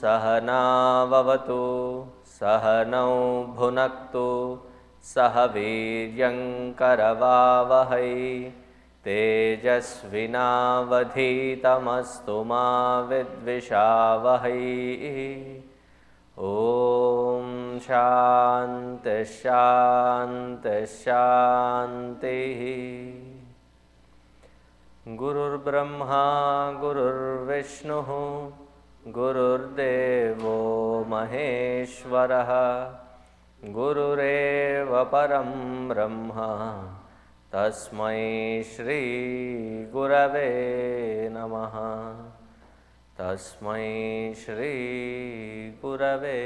सहनाववतु सहनौ भुनक्तु सह वीर्यङ्करवावहै तेजस्विनावधीतमस्तु मा विद्विषावहै। ॐ शान्ति शान्ति शान्तिः। गुरुर्ब्रह्मा गुरुर्विष्णुः गुरुर्देवो महेश्वरः गुरुरेव परं ब्रह्म तस्मै श्री गुरवे नमः। तस्मै श्री गुरवे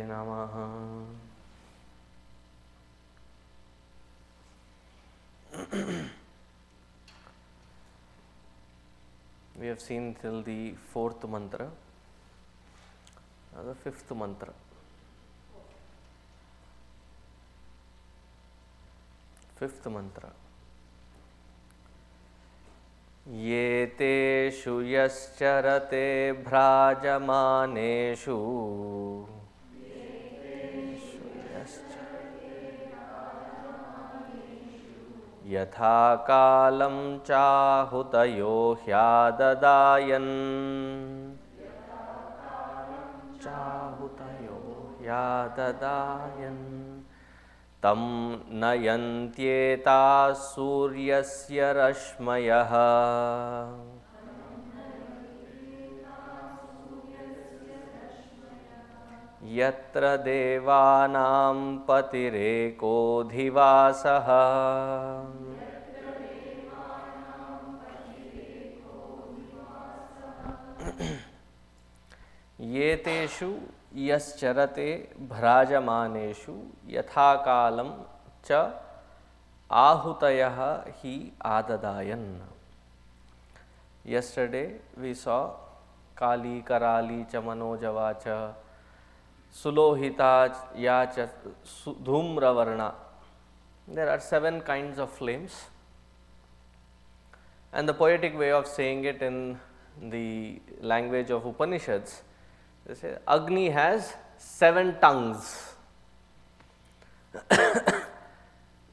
नमः। We have seen till the fourth mantra. Now the fifth mantra. Fifth mantra. ये तेषु यश्चरते भ्राजमानेषु यथा कालं चाहुतयो ह्याददायन् तं नयन्त्येता सूर्यस्य रश्मयः यत्र देवानां पतिरेकोऽधिवासः ये तेषु यश्चरते भ्राजमानेषु यथा कालं च आहूतयः हि आददायन्। Yesterday we saw Kali, Karali, च मनोजवा च Sulohita ya cha dhumravarna. There are 7 kinds of flames, and the poetic way of saying it in the language of Upanishads, they say Agni has 7 tongues.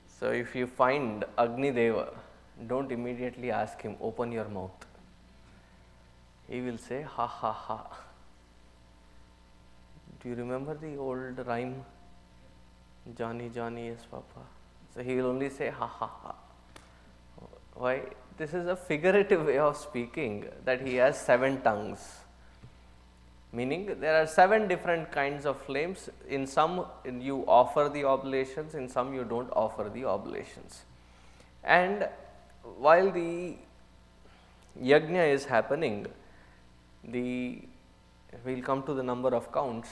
So if you find Agni Deva, don't immediately ask him, open your mouth. He will say ha ha ha. Do you remember the old rhyme, Johnny, Johnny, yes Papa? So he will only say ha ha ha. Why? This is a figurative way of speaking, that he has 7 tongues. Meaning there are 7 different kinds of flames. In some you offer the oblations, in some you don't offer the oblations. And while the yajna is happening, we will come to the number of counts.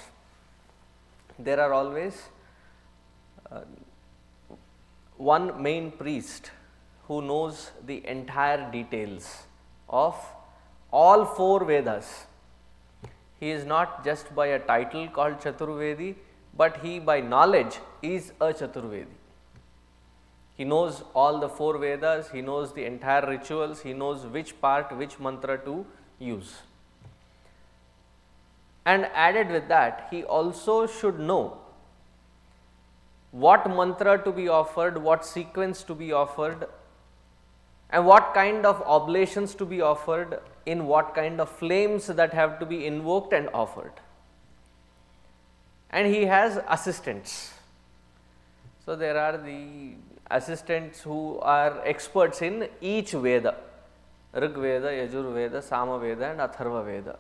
There are always one main priest who knows the entire details of all 4 Vedas. He is not just by a title called Chaturvedi, but he by knowledge is a Chaturvedi. He knows all the 4 Vedas, he knows the entire rituals, he knows which part, which mantra to use. And added with that, he also should know what mantra to be offered, what sequence to be offered, and what kind of oblations to be offered, in what kind of flames that have to be invoked and offered. And he has assistants. So there are the assistants who are experts in each Veda, Rig Veda, Yajur Veda, Sama Veda and Atharva Veda.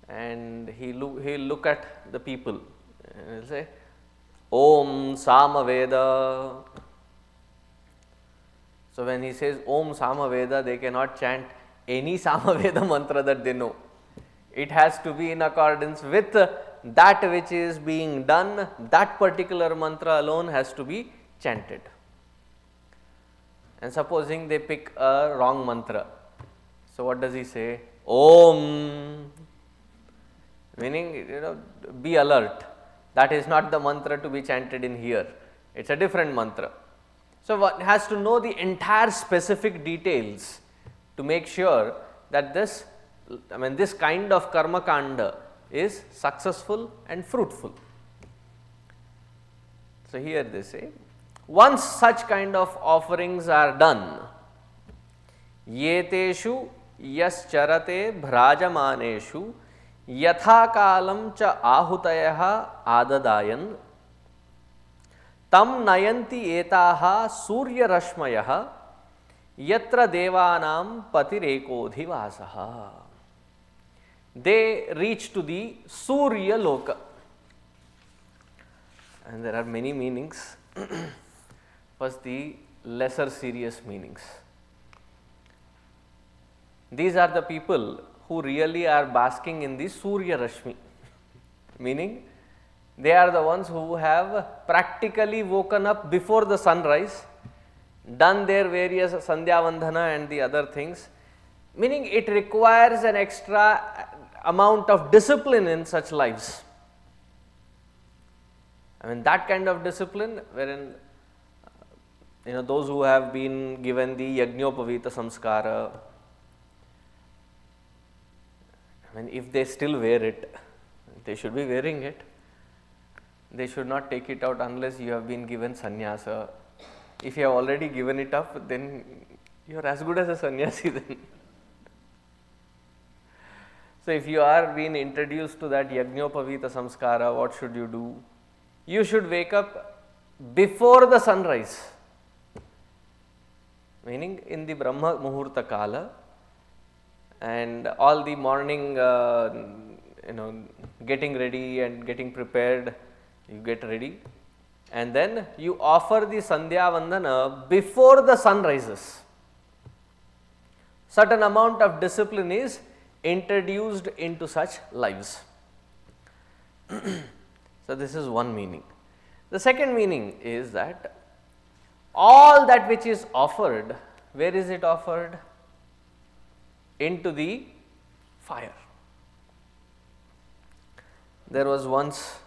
And he'll look at the people and he'll say, Om Sama Veda. So when he says Om Sama Veda, they cannot chant any Sama Veda mantra that they know. It has to be in accordance with that which is being done. That particular mantra alone has to be chanted. And supposing they pick a wrong mantra, so what does he say? Om, meaning, be alert. That is not the mantra to be chanted in here. It's a different mantra. So one has to know the entire specific details to make sure that this kind of karma kanda is successful and fruitful. So here they say, once such kind of offerings are done, yeteshu yascharate bhrajamaneshu yatha kalam cha ahutayah adadayan tam nayanti etaha surya rashmayah yatra devanam patirekodhivasaha. They reach to the Surya Loka. And there are many meanings. First, the lesser serious meanings. These are the people who really are basking in the Surya Rashmi, meaning they are the ones who have practically woken up before the sunrise, done their various Sandhya Vandhana and the other things, meaning it requires an extra amount of discipline in such lives. I mean, that kind of discipline wherein those who have been given the Yajñopavita Samskara, I mean, if they still wear it, they should be wearing it. They should not take it out unless you have been given sannyasa. If you have already given it up, then you are as good as a sannyasi then. So if you are being introduced to that Yajñopavita Samskara, what should you do? You should wake up before the sunrise, meaning in the Brahma Muhurta Kala, and all the morning getting ready and getting prepared, you get ready, and then you offer the Sandhya Vandana before the sun rises. Certain amount of discipline is introduced into such lives. So this is one meaning. The second meaning is that all that which is offered, where is it offered? Into the fire. There was once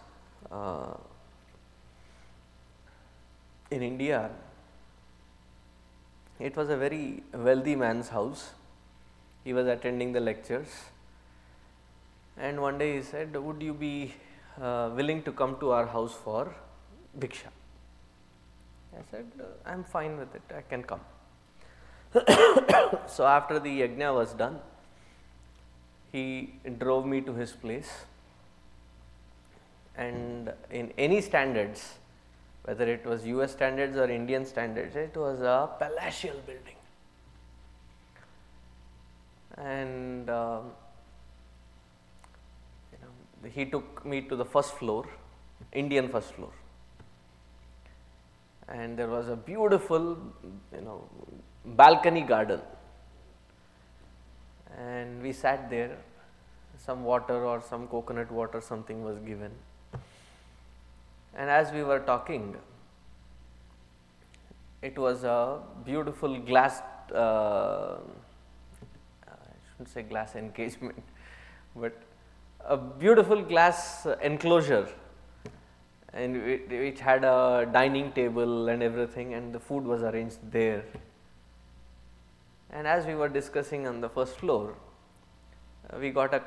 in India, it was a very wealthy man's house. He was attending the lectures, and one day he said, would you be willing to come to our house for Bhiksha? I said, I am fine with it, I can come. So after the yajna was done, he drove me to his place, and in any standards, whether it was US standards or Indian standards, it was a palatial building. And he took me to the first floor, Indian first floor, and there was a beautiful balcony garden, and we sat there. Some water or some coconut water, something was given, and as we were talking, it was a beautiful glass, I shouldn't say glass encasement, but a beautiful glass enclosure, and which had a dining table and everything, and the food was arranged there. And as we were discussing on the first floor, we got a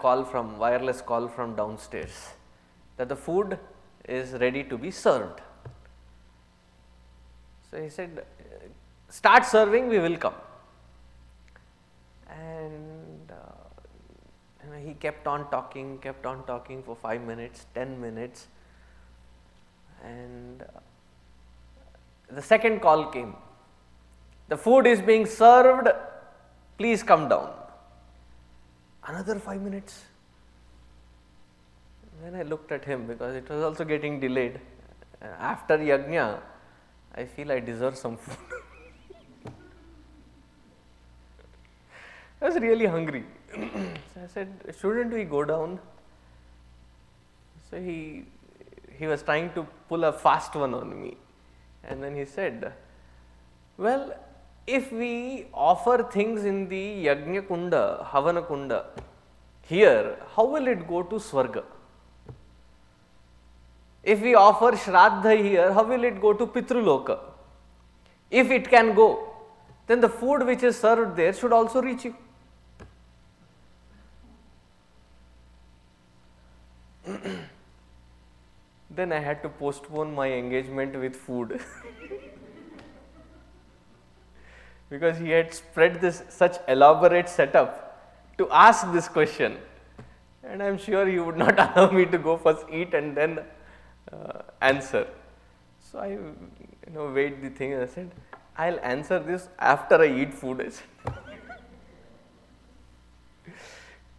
wireless call from downstairs that the food is ready to be served. So he said, start serving, we will come. And he kept on talking for 5 minutes, 10 minutes, and the second call came. The food is being served, please come down. Another 5 minutes. Then I looked at him because it was also getting delayed. After yajna, I feel I deserve some food. I was really hungry. So I said, shouldn't we go down? So he was trying to pull a fast one on me. And then he said, well, if we offer things in the Yajna Kunda, Havana Kunda, here, how will it go to Swarga? If we offer Shraddha here, how will it go to Pitruloka? If it can go, then the food which is served there should also reach you. Then I had to postpone my engagement with food because he had spread this such elaborate setup to ask this question, and I am sure he would not allow me to go first eat and then answer. So I weighed the thing and I said, I will answer this after I eat food. I said,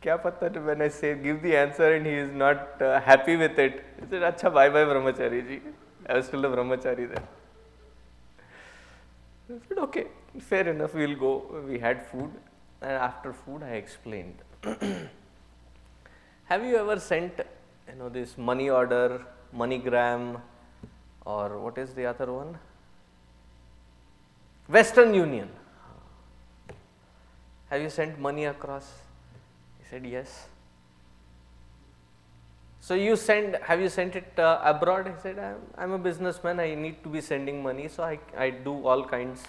kya pata when I say give the answer and he is not happy with it. He said, acha, bye bye brahmachari ji. I was still a brahmachari then. I said, okay, fair enough, we will go. We had food, and after food I explained. Have you ever sent this money order, MoneyGram, or what is the other one? Western Union. Have you sent money across? He said yes. So you have you sent it abroad? He said, I'm a businessman, I need to be sending money, so I do all kinds.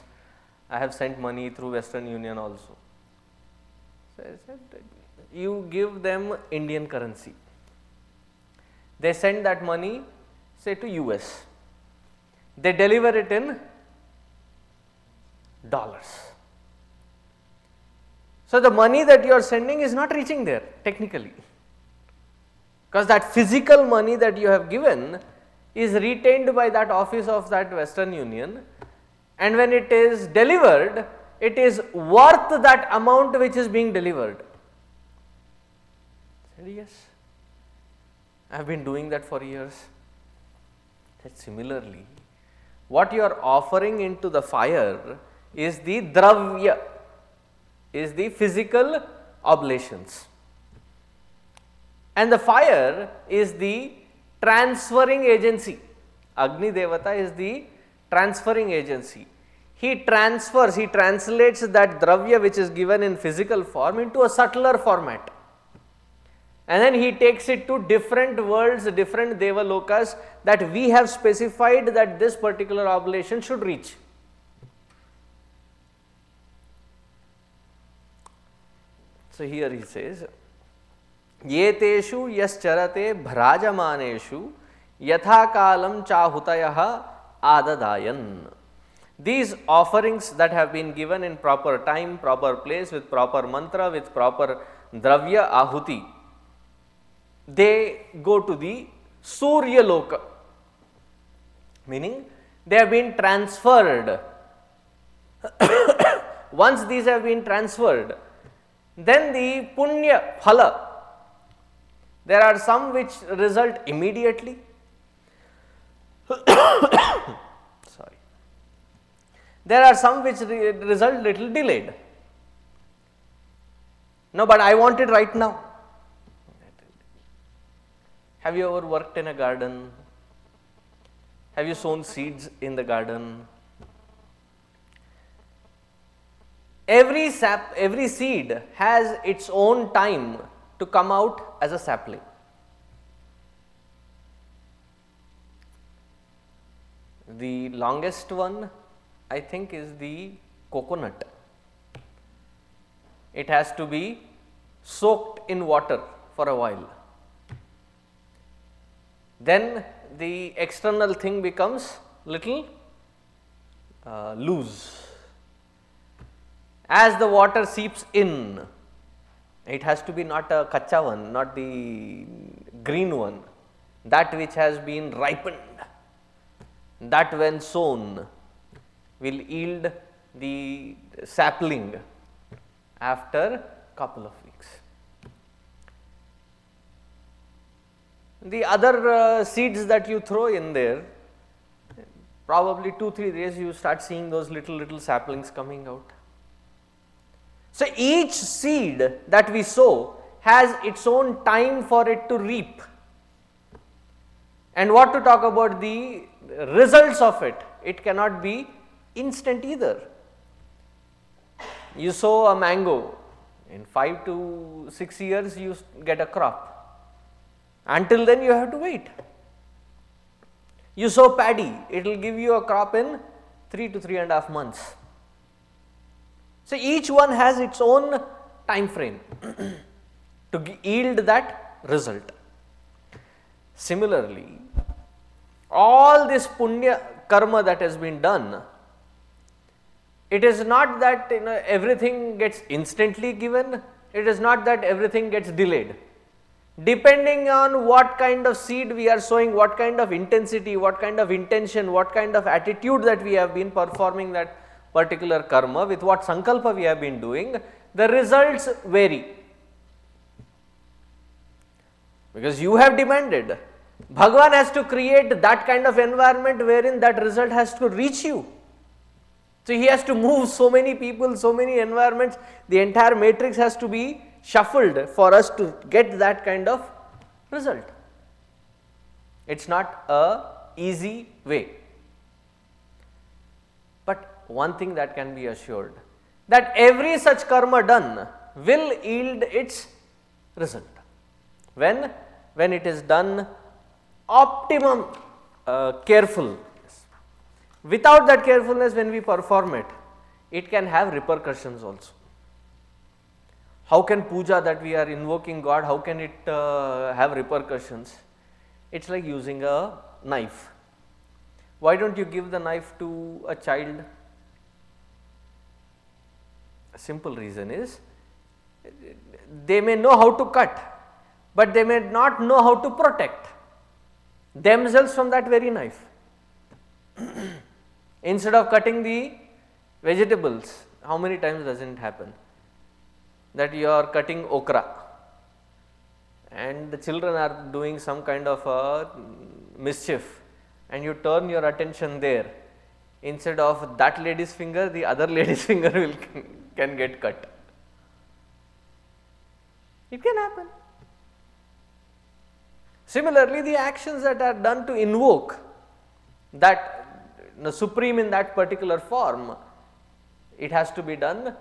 I have sent money through Western Union also. So I said, you give them Indian currency. They send that money, say to US. They deliver it in dollars. So the money that you are sending is not reaching there technically, because that physical money that you have given is retained by that office of that Western Union, and when it is delivered, it is worth that amount which is being delivered. I said, yes, I have been doing that for years. That similarly, what you are offering into the fire is the dravya, is the physical oblations, and the fire is the transferring agency. Agni Devata is the transferring agency. He transfers, he translates that dravya which is given in physical form into a subtler format, and then he takes it to different worlds, different devalokas that we have specified that this particular oblation should reach. So here he says, Yeteshu yascharate bhrajamaneshu yatha kalam chahutayaha adadayan. These offerings that have been given in proper time, proper place, with proper mantra, with proper dravya ahuti, they go to the Surya Loka, meaning they have been transferred. Once these have been transferred, then the punya phala, there are some which result immediately. Sorry. There are some which result little delayed. No, but I want it right now. Have you ever worked in a garden? Have you sown seeds in the garden? Every seed has its own time to come out as a sapling. The longest one, I think, is the coconut. It has to be soaked in water for a while. Then the external thing becomes little loose. As the water seeps in, it has to be not a kacha one, not the green one, that which has been ripened, that when sown will yield the sapling after couple of weeks. The other seeds that you throw in there, probably 2-3 days you start seeing those little saplings coming out. So each seed that we sow has its own time for it to reap. And what to talk about the results of it, it cannot be instant either. You sow a mango, in 5 to 6 years you get a crop. Until then you have to wait. You sow paddy, it will give you a crop in 3 to 3.5 months. So each one has its own time frame to yield that result. Similarly, all this punya karma that has been done, it is not that everything gets instantly given, it is not that everything gets delayed. Depending on what kind of seed we are sowing, what kind of intensity, what kind of intention, what kind of attitude that we have been performing that particular karma, with what sankalpa we have been doing, the results vary. Because you have demanded, Bhagavan has to create that kind of environment wherein that result has to reach you. So he has to move so many people, so many environments, the entire matrix has to be shuffled for us to get that kind of result. It is not a easy way. But one thing that can be assured, that every such karma done will yield its result. When it is done optimum careful. Without that carefulness, when we perform it, it can have repercussions also. How can puja that we are invoking God, how can it have repercussions? It is like using a knife. Why don't you give the knife to a child? A simple reason is, they may know how to cut, but they may not know how to protect themselves from that very knife. Instead of cutting the vegetables, how many times does it happen that you are cutting okra and the children are doing some kind of a mischief and you turn your attention there, instead of that lady's finger, the other lady's finger can get cut. It can happen. Similarly, the actions that are done to invoke that the supreme in that particular form, it has to be done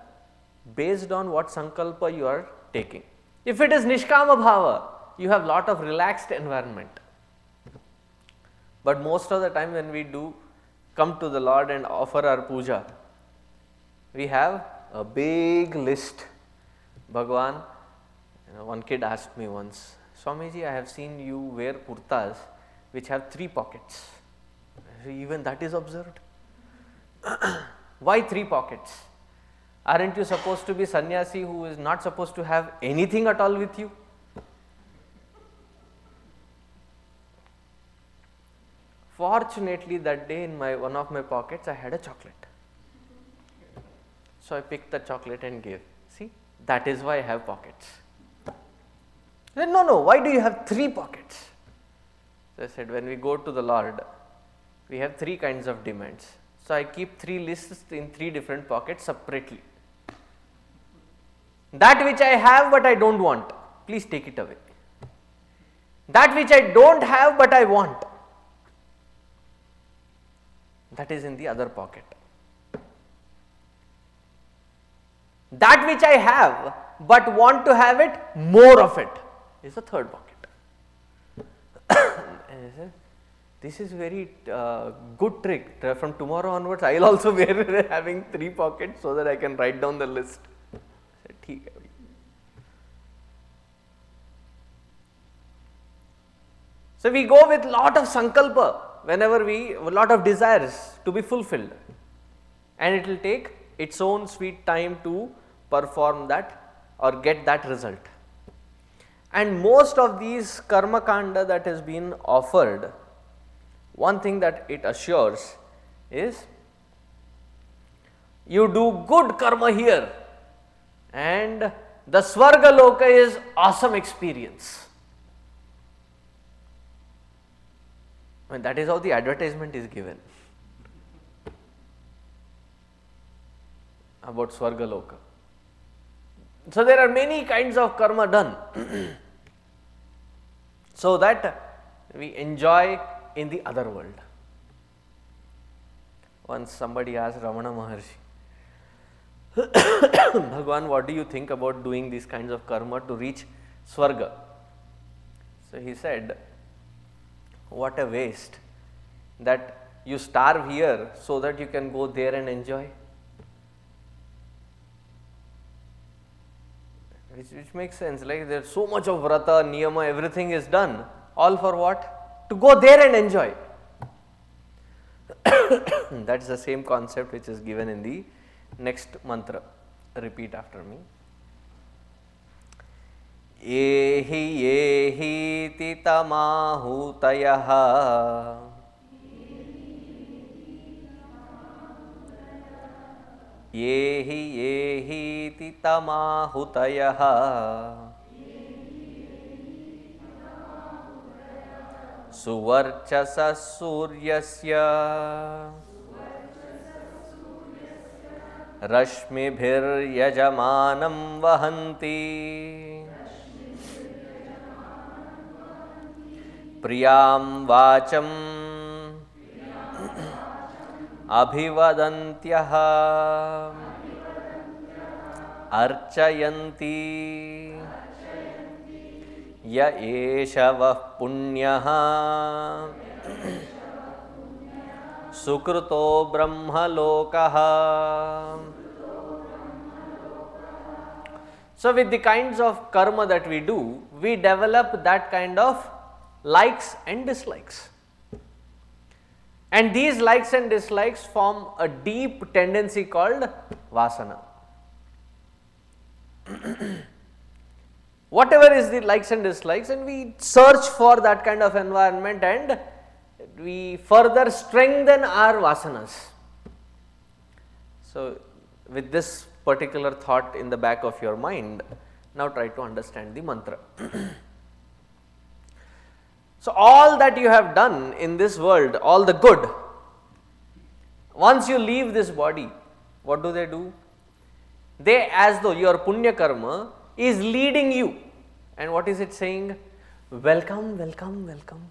based on what sankalpa you are taking. If it is nishkama bhava, you have lot of relaxed environment. But most of the time when we do come to the Lord and offer our puja, we have a big list. Bhagavan, one kid asked me once, Swamiji, I have seen you wear kurtas which have 3 pockets. Even that is observed. Why 3 pockets? Aren't you supposed to be sannyasi who is not supposed to have anything at all with you? Fortunately, that day in one of my pockets I had a chocolate. So I picked the chocolate and gave. See, that is why I have pockets. I said, no, why do you have 3 pockets? So I said, when we go to the Lord, we have 3 kinds of demands. So I keep 3 lists in 3 different pockets separately. That which I have but I don't want, please take it away. That which I don't have but I want, that is in the other pocket. That which I have but want to have it, more of it, is the third pocket. This is very good trick. From tomorrow onwards, I will also be having 3 pockets so that I can write down the list. So we go with lot of sankalpa whenever lot of desires to be fulfilled, and it will take its own sweet time to perform that or get that result. And most of these karma kanda that has been offered, one thing that it assures is, you do good karma here and the Swarga Loka is awesome experience. I mean, that is how the advertisement is given about Swarga Loka. So there are many kinds of karma done so that we enjoy in the other world. Once somebody asked Ramana Maharshi, Bhagavan, what do you think about doing these kinds of karma to reach Swarga? So he said, what a waste that you starve here so that you can go there and enjoy. Which makes sense, like there is so much of vrata, niyama, everything is done, all for what? To go there and enjoy. That is the same concept which is given in the next mantra. Repeat after me. Yehi ti tamahutayaha Yehi ti tamahutayaha Suvarchasa suryasya Rashmibhir yajamanam vahanti Priyam vacham abhivadantyaha archayanti ya eshavah punyaha sukruto brahmalokaha. So with the kinds of karma that we do, we develop that kind of likes and dislikes. And these likes and dislikes form a deep tendency called vasana. Whatever is the likes and dislikes, and we search for that kind of environment and we further strengthen our vasanas. So with this particular thought in the back of your mind, now try to understand the mantra. So all that you have done in this world, all the good, once you leave this body, what do? They, as though your punya karma is leading you. And what is it saying? Welcome, welcome, welcome.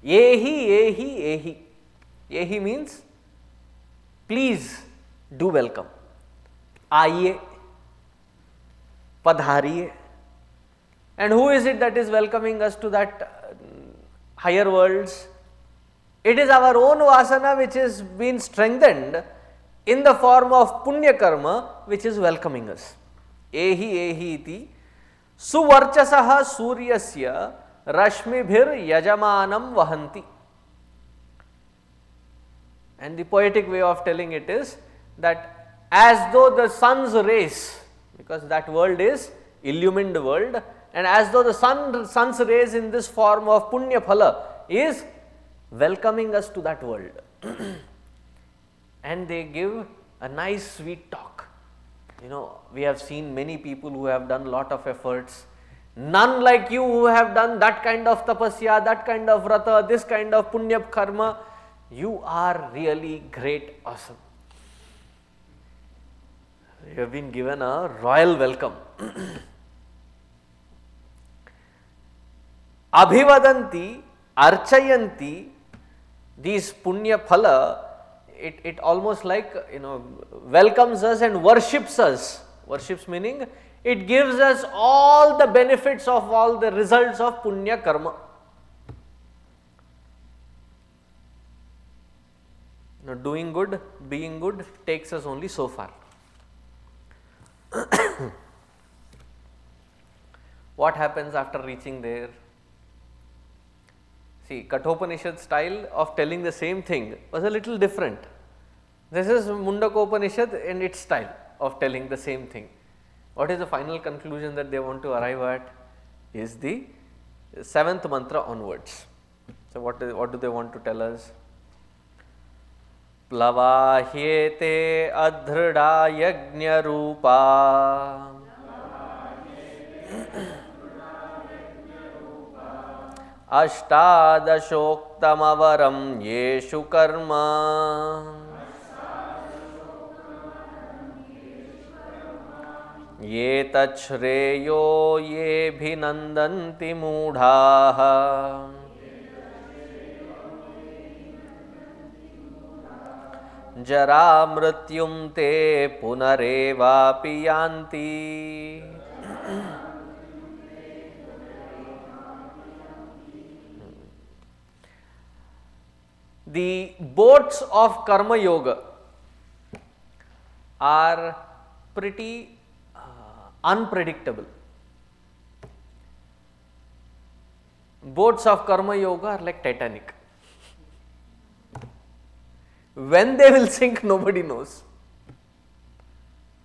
Yehi, yehi, yehi. Yehi means please do welcome. Aiye, padhariye. And who is it that is welcoming us to that higher worlds? It is our own vasana which is been strengthened in the form of punya karma which is welcoming us. Ehi ehi iti suvarchasaha suryasya rashmibhir yajamanam vahanti. And the poetic way of telling it is that as though the sun's rays, because that world is illumined world, and as though the sun's rays in this form of punya phala is welcoming us to that world. And they give a nice sweet talk. You know, we have seen many people who have done lot of efforts. None like you who have done that kind of tapasya, that kind of vrata, this kind of punya karma. You are really great, awesome. You have been given a royal welcome. Abhivadanti, archayanti, these punya phala, it almost like, you know, welcomes us and worships us. Worships meaning it gives us all the benefits of all the results of punya karma. Now, doing good, being good takes us only so far. What happens after reaching there? See, Kathopanishad style of telling the same thing was a little different. This is Mundakopanishad in its style of telling the same thing. What is the final conclusion that they want to arrive at? Is the 7th mantra onwards. So, what do they want to tell us? Plavahyete adhrida yajna rupa Ashtadashoktamavaram yeshu karma Ye tachreyo ye bhinandanti mudhaha Jara mrityum te punarevapi yanti. The boats of karma yoga are pretty unpredictable. Boats of karma yoga are like Titanic. When they will sink, nobody knows.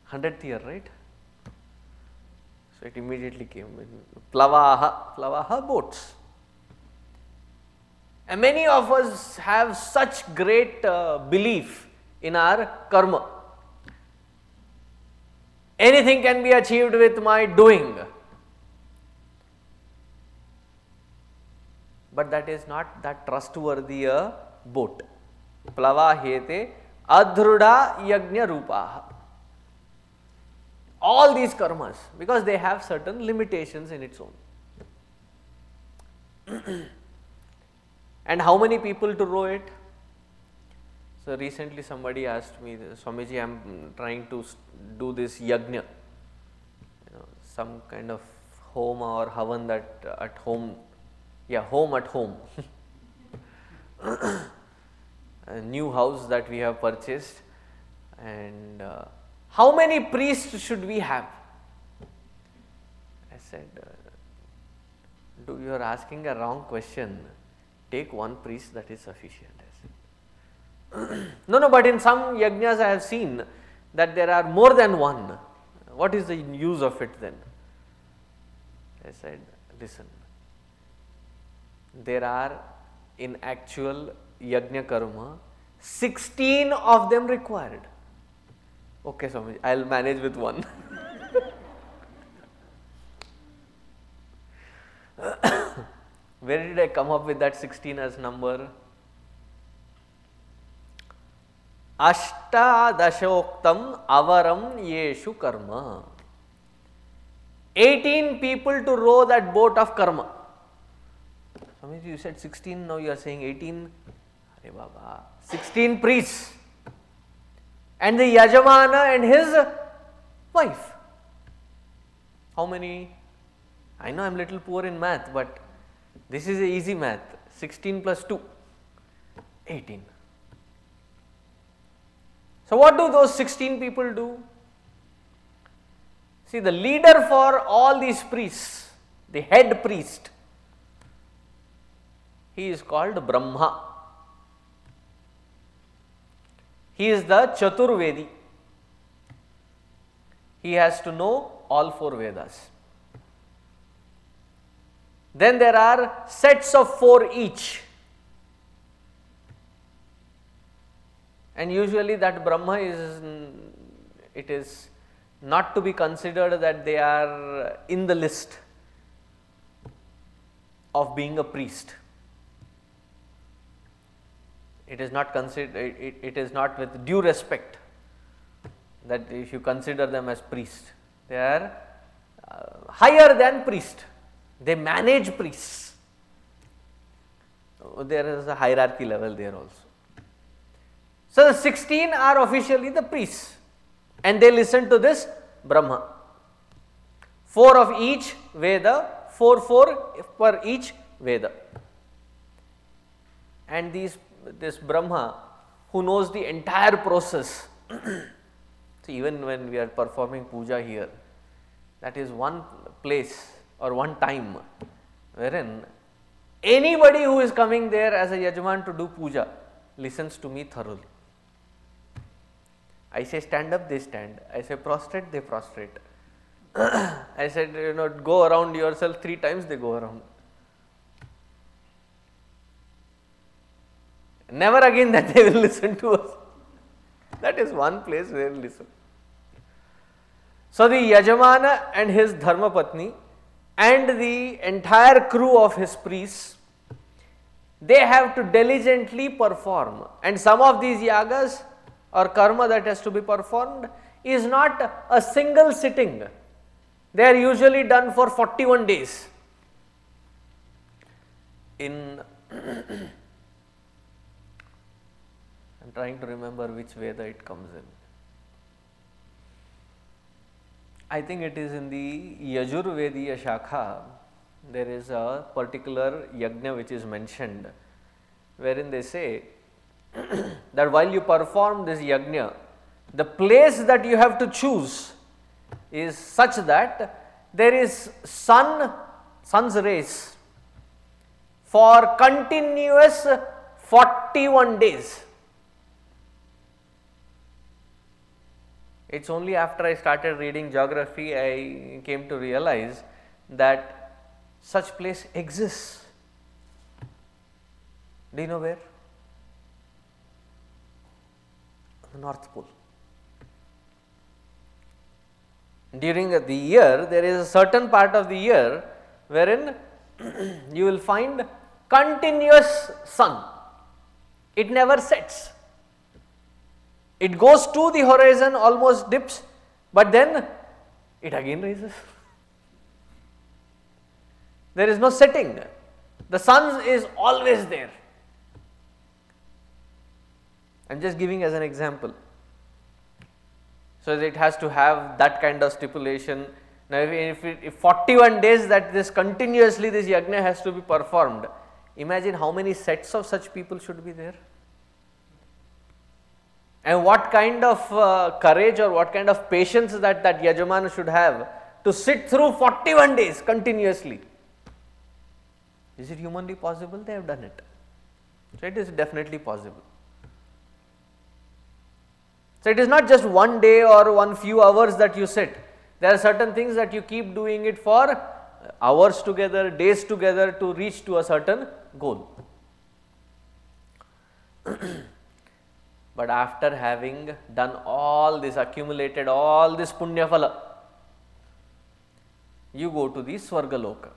100th year, right? So it immediately came in Plavaha boats. And many of us have such great belief in our karma. Anything can be achieved with my doing. But that is not that trustworthy a boat. Plavahete adhruda yajna rupaha. All these karmas, because they have certain limitations in its own. And how many people to row it? So recently somebody asked me, Swamiji, I am trying to do this yajna, some kind of home or havan that at home, home at home. A new house that we have purchased, and how many priests should we have? I said, you are asking a wrong question. Take one priest, that is sufficient. I said. No, but in some yajnas I have seen that there are more than one. What is the use of it then? I said, listen, there are in actual yajna karma 16 of them required. Okay, Swami, I will manage with one. Where did I come up with that 16 as number? Ashtadashoktam avaram yeshu karma. 18 people to row that boat of karma. Swamiji, you said 16, now you are saying 18. Arey Baba, 16 priests. And the Yajamana and his wife. How many? I know I am little poor in math, but this is a easy math. 16 plus 2, 18. So what do those 16 people do? See, the leader for all these priests, the head priest, he is called Brahma. He is the Chaturvedi. He has to know all 4 Vedas. Then there are sets of 4 each. And usually that Brahma it is not to be considered that they are in the list of being a priest. It is not considered, it is not with due respect that if you consider them as priest. They are higher than priest. They manage priests. There is a hierarchy level there also. So the 16 are officially the priests, and they listen to this Brahma. 4 of each Veda, 4 per each Veda. And this Brahma, who knows the entire process. So even when we are performing puja here, that is one place or one time wherein anybody who is coming there as a Yajman to do puja listens to me thoroughly. I say stand up, they stand. I say prostrate, they prostrate. I said, go around yourself 3 times, they go around. Never again that they will listen to us. That is one place where they will listen. So the Yajamana and his Dharmapatni and the entire crew of his priests, they have to diligently perform. And some of these yagas or karma that has to be performed is not a single sitting. They are usually done for 41 days. I'm trying to remember which Veda it comes in. I think it is in the Yajurvediya Shakha. There is a particular yajna which is mentioned, wherein they say that while you perform this yajna, the place that you have to choose is such that there is sun's rays for continuous 41 days. It's only after I started reading geography I came to realize that such place exists. Do you know where? The North Pole. During the year, there is a certain part of the year wherein you will find continuous sun. It never sets. It goes to the horizon, almost dips, but then it again rises. There is no setting. The sun is always there. I am just giving as an example. So it has to have that kind of stipulation. Now, if 41 days that this continuously this yajna has to be performed, imagine how many sets of such people should be there. And what kind of courage or what kind of patience that Yajamana should have to sit through 41 days continuously. Is it humanly possible? They have done it. So it is definitely possible. So it is not just one day or one few hours that you sit. There are certain things that you keep doing it for hours together, days together to reach to a certain goal. But after having done all this, accumulated all this punya phala, you go to the Swargaloka.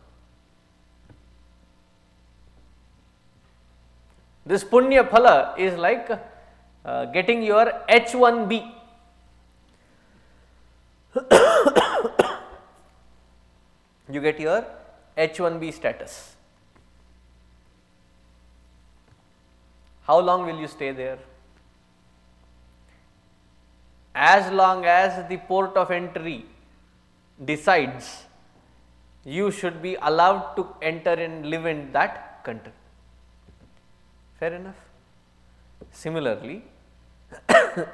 This punya phala is like getting your H1B. You get your H1B status. How long will you stay there? As long as the port of entry decides, you should be allowed to enter and live in that country. Fair enough? Similarly,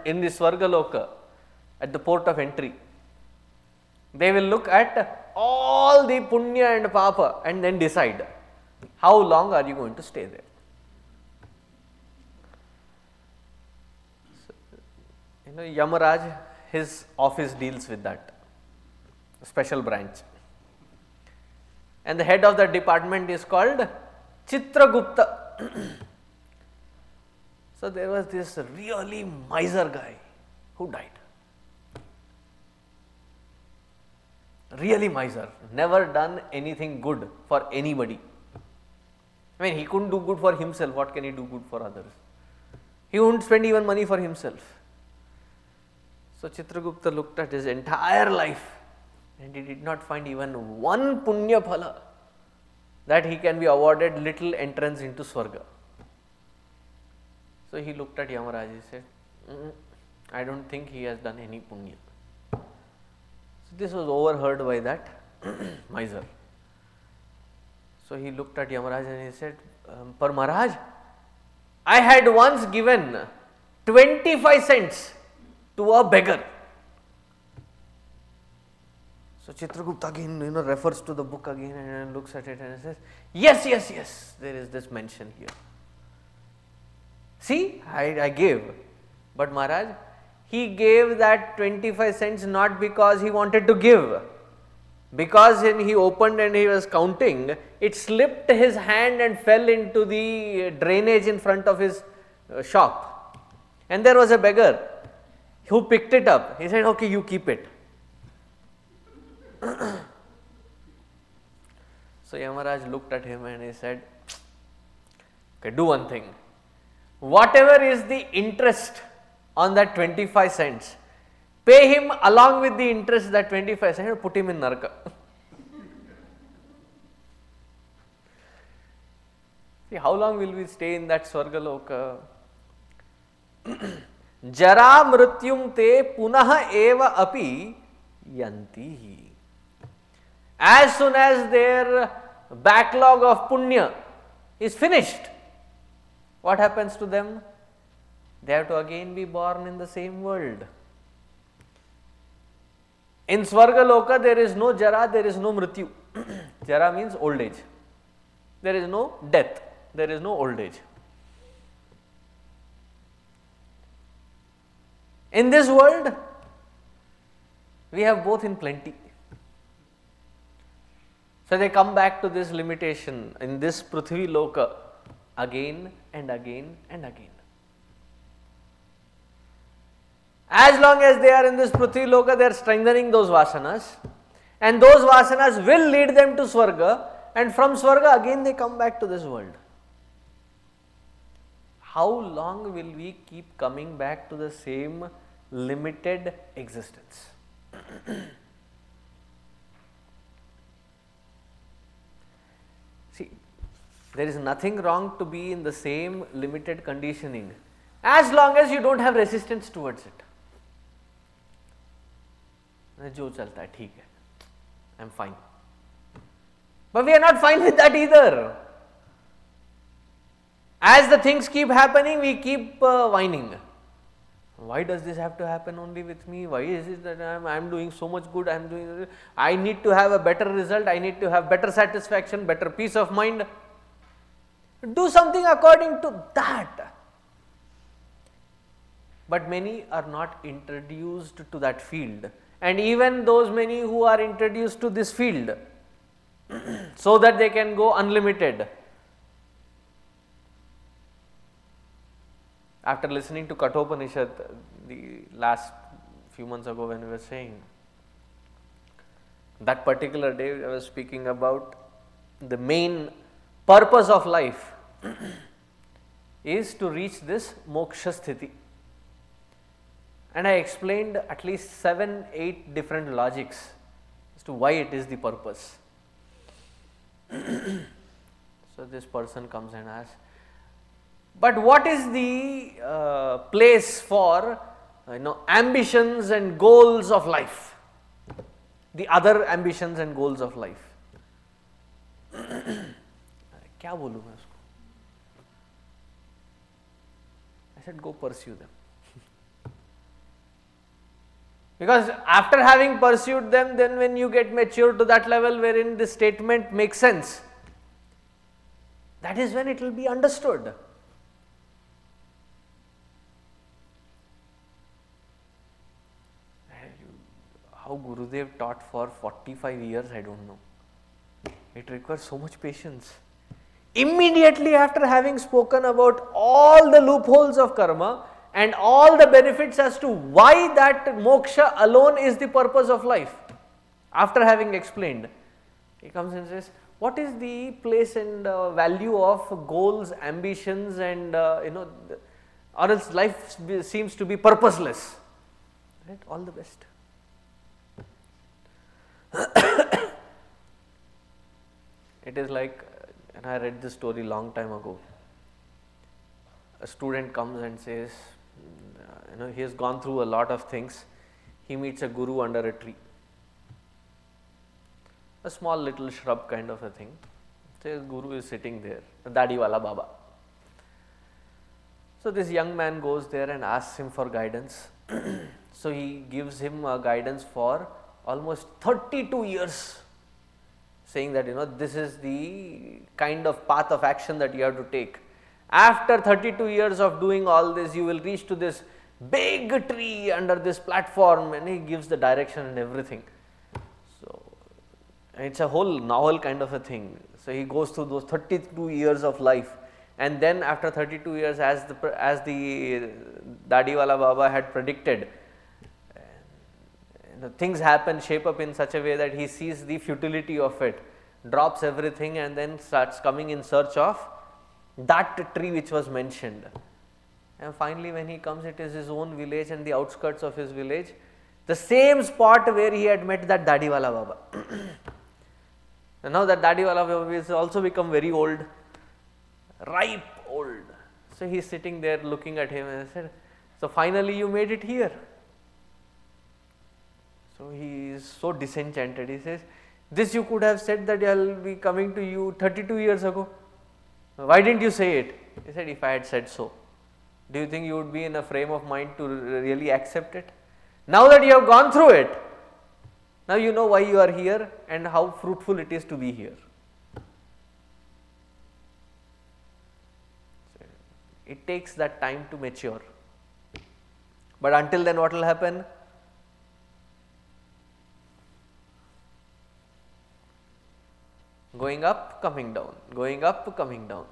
in the Swargaloka, at the port of entry, they will look at all the punya and papa and then decide how long are you going to stay there. So, Yamaraj, his office deals with that, special branch. And the head of the department is called Chitragupta. So there was this really miser guy who died. Really miser, never done anything good for anybody. I mean, he couldn't do good for himself, what can he do good for others? He wouldn't spend even money for himself. So Chitragupta looked at his entire life and he did not find even one punya phala that he can be awarded little entrance into Swarga. So he looked at Yamaraj, he said, I don't think he has done any punya. So this was overheard by that miser. So he looked at Yamaraj and he said, Par Maharaj, I had once given 25 cents to a beggar. So Chitragupta again refers to the book again and looks at it and says, yes, there is this mention here. See, I gave, but Maharaj, he gave that 25 cents not because he wanted to give, because when he opened and he was counting, it slipped his hand and fell into the drainage in front of his shop. And there was a beggar who picked it up. He said, okay, you keep it. So Yamaraj looked at him and he said, okay, do one thing. Whatever is the interest on that 25 cents, pay him along with the interest that 25 cents and put him in Naraka. See, how long will we stay in that Swargaloka? Jara mrityum te punaha eva api yanti. As soon as their backlog of punya is finished, what happens to them? They have to again be born in the same world. In Swargaloka, there is no jara, there is no mrityu. Jara means old age. There is no death, there is no old age. In this world, We have both in plenty. So they come back to this limitation in this Prithvi Loka again and again and again. As long as they are in this Prithvi Loka, they are strengthening those vasanas, and those vasanas will lead them to Swarga, and from Swarga again they come back to this world. How long will we keep coming back to the same limited existence? See, there is nothing wrong to be in the same limited conditioning as long as you don't have resistance towards it. जो चलता है ठीक है, I am fine. But we are not fine with that either. As the things keep happening, we keep whining. Why does this have to happen only with me? Why is it that I am doing so much good? I need to have a better result. I need to have better satisfaction, better peace of mind. Do something according to that. But many are not introduced to that field. And even those many who are introduced to this field, so that they can go unlimited. After listening to Kathopanishad the last few months ago when we were saying, that particular day I was speaking about the main purpose of life is to reach this moksha sthiti. And I explained at least 7-8 different logics as to why it is the purpose. So this person comes and asks, but what is the place for ambitions and goals of life? The other ambitions and goals of life. क्या बोलूँ मैं उसको? I said, go pursue them. Because after having pursued them, then when you get mature to that level wherein this statement makes sense, that is when it will be understood. How Gurudev taught for 45 years, I don't know. It requires so much patience. Immediately after having spoken about all the loopholes of karma, and all the benefits as to why that moksha alone is the purpose of life, after having explained, he comes and says, what is the place and value of goals, ambitions, and or else life seems to be purposeless. Right? All the best. It is like, and I read this story long time ago. A student comes and says, he has gone through a lot of things. He meets a guru under a tree, a small little shrub kind of a thing. Says guru is sitting there, a Dadi wala Baba. So this young man goes there and asks him for guidance. So he gives him guidance for almost 32 years, saying that this is the kind of path of action that you have to take. After 32 years of doing all this, you will reach to this big tree under this platform, and he gives the direction and everything. So it's a whole novel kind of a thing. So he goes through those 32 years of life, and then after 32 years, as the Dadiwala Baba had predicted, things happen, shape up in such a way that he sees the futility of it, drops everything, and then starts coming in search of that tree which was mentioned. And finally when he comes, it is his own village and the outskirts of his village, the same spot where he had met that Dadiwala Baba. And now that Dadiwala Baba has also become very old, ripe old. So he is sitting there looking at him and said, so finally you made it here. So he is so disenchanted. He says, this you could have said that I will be coming to you 32 years ago. Why didn't you say it? He said, if I had said so, do you think you would be in a frame of mind to really accept it? Now that you have gone through it, now you know why you are here and how fruitful it is to be here. It takes that time to mature. But until then, what will happen? Going up, coming down, going up, coming down.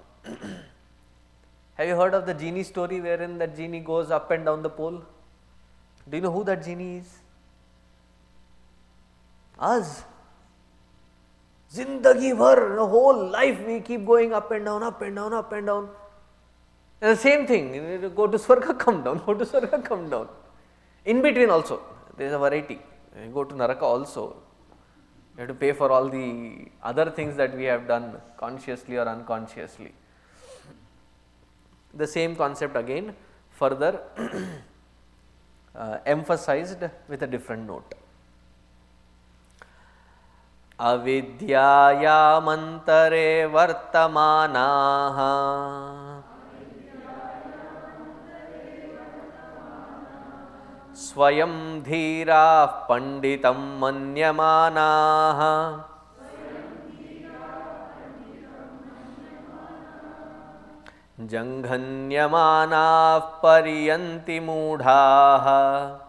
Have you heard of the genie story wherein that genie goes up and down the pole? Do you know who that genie is? Us. Zindagi bhar, the whole life we keep going up and down, up and down, up and down. And the same thing, go to Swarga, come down, go to Swarga, come down. In between also, there is a variety. You go to Naraka also, you have to pay for all the other things that we have done consciously or unconsciously. The same concept again further emphasized with a different note. Avidyayamantare vartamanaha swayam dhira panditam manyamanaha janghanyamanaah pariyanti mudhaah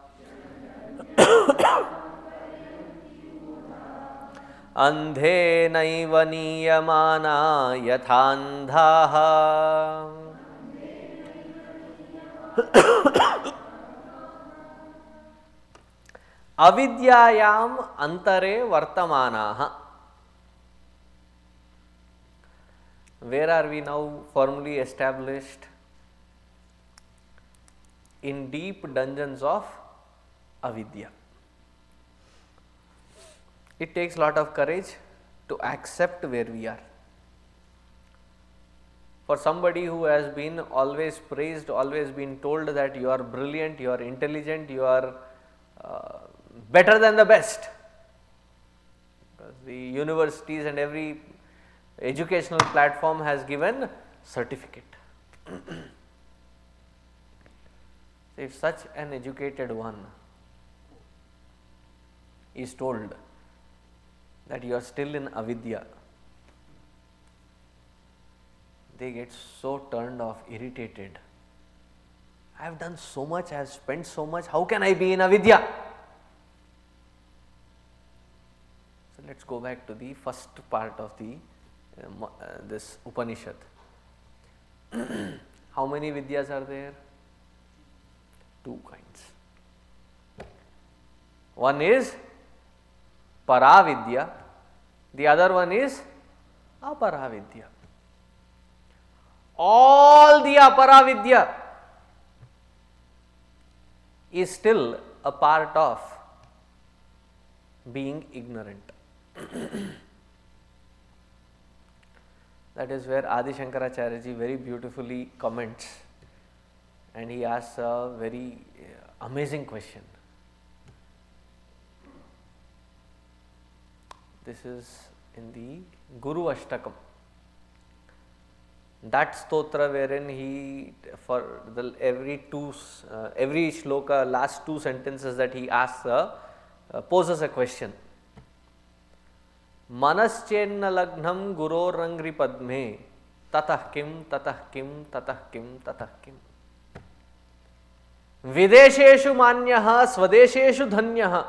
andhe naiva niyamana yathandhaah. Avidyayam antare vartamanaha. Where are we now firmly established? In deep dungeons of avidya. It takes lot of courage to accept where we are. For somebody who has been always praised, always been told that you are brilliant, you are intelligent, you are better than the best. Because the universities and every educational platform has given certificate. If such an educated one is told that you are still in avidya, they get so turned off, irritated. I have done so much, I have spent so much, how can I be in avidya? So let us go back to the first part of the this Upanishad. How many vidyas are there? Two kinds. One is Paravidya, the other one is Aparavidya. All the Aparavidya is still a part of being ignorant. That is where Adi Shankaracharya ji very beautifully comments, and he asks a very amazing question. This is in the Guru Ashtakam. That stotra wherein he, for the every shloka, last two sentences that he asks, poses a question. Manaschenna lagnam gurorangri padme tatah kim tatah kim tatah kim tatah kim. Videsheshu manyaha swadesheshu dhanyah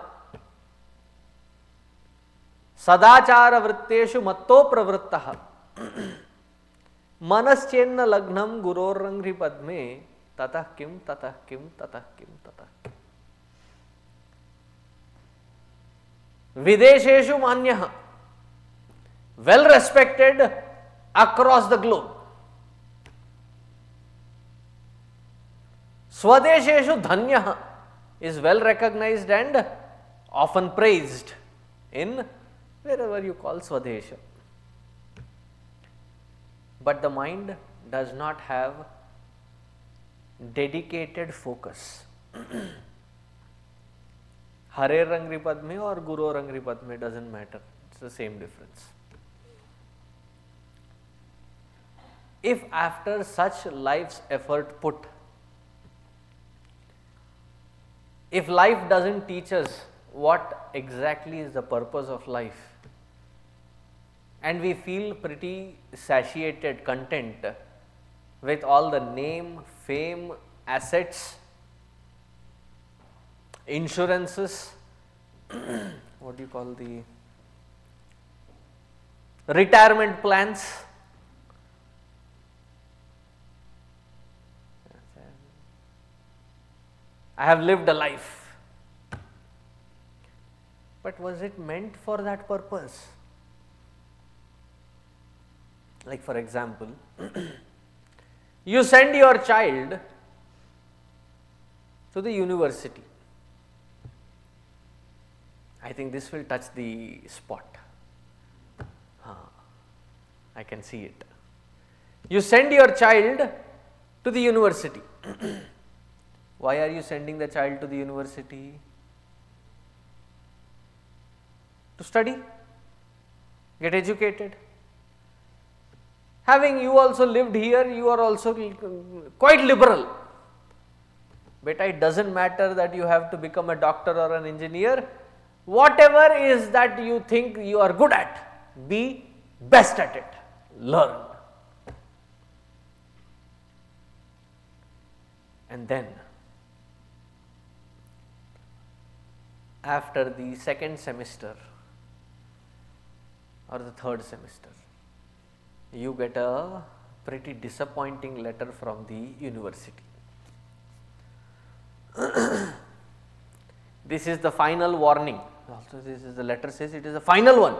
sadachara vritteshu matto pravrittah. Manaschenna lagnam gurorangri padme tatah kim tatah kim tatah kim tatah kim. Videsheshu manyah, well respected across the globe. Swadesheshu dhanyah, is well recognized and often praised in wherever you call Swadesha. But the mind does not have dedicated focus. Hare Rangri Padme or Guru Rangri Padme doesn't matter, it's the same difference. If after such life's effort put, if life doesn't teach us what exactly is the purpose of life, and we feel pretty satiated, content with all the name, fame, assets, insurances, what do you call the retirement plans. I have lived a life. But was it meant for that purpose? Like for example, you send your child to the university. I think this will touch the spot. I can see it. You send your child to the university. Why are you sending the child to the university? To study, get educated. Having you also lived here, you are also quite liberal. Beta, it doesn't matter that you have to become a doctor or an engineer. Whatever is that you think you are good at, be best at it. Learn. And then, after the second semester or the third semester, you get a pretty disappointing letter from the university. This is the final warning. Also, this is the letter says it is the final one.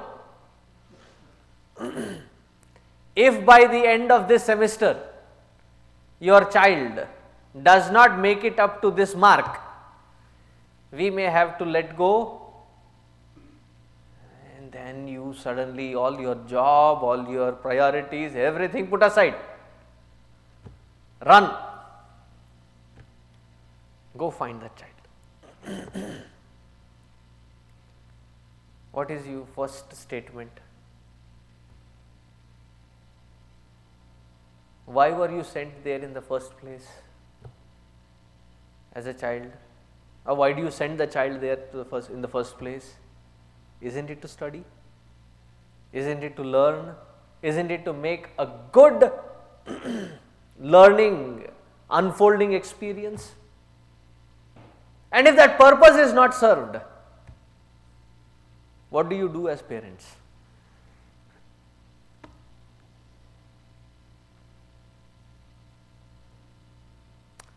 If by the end of this semester your child does not make it up to this mark, we may have to let go, and then you suddenly, all your job, all your priorities, everything put aside. Run. Go find that child. What is your first statement? Why were you sent there in the first place as a child? Or why do you send the child there to in the first place? Isn't it to study? Isn't it to learn? Isn't it to make a good learning, unfolding experience? And if that purpose is not served, what do you do as parents?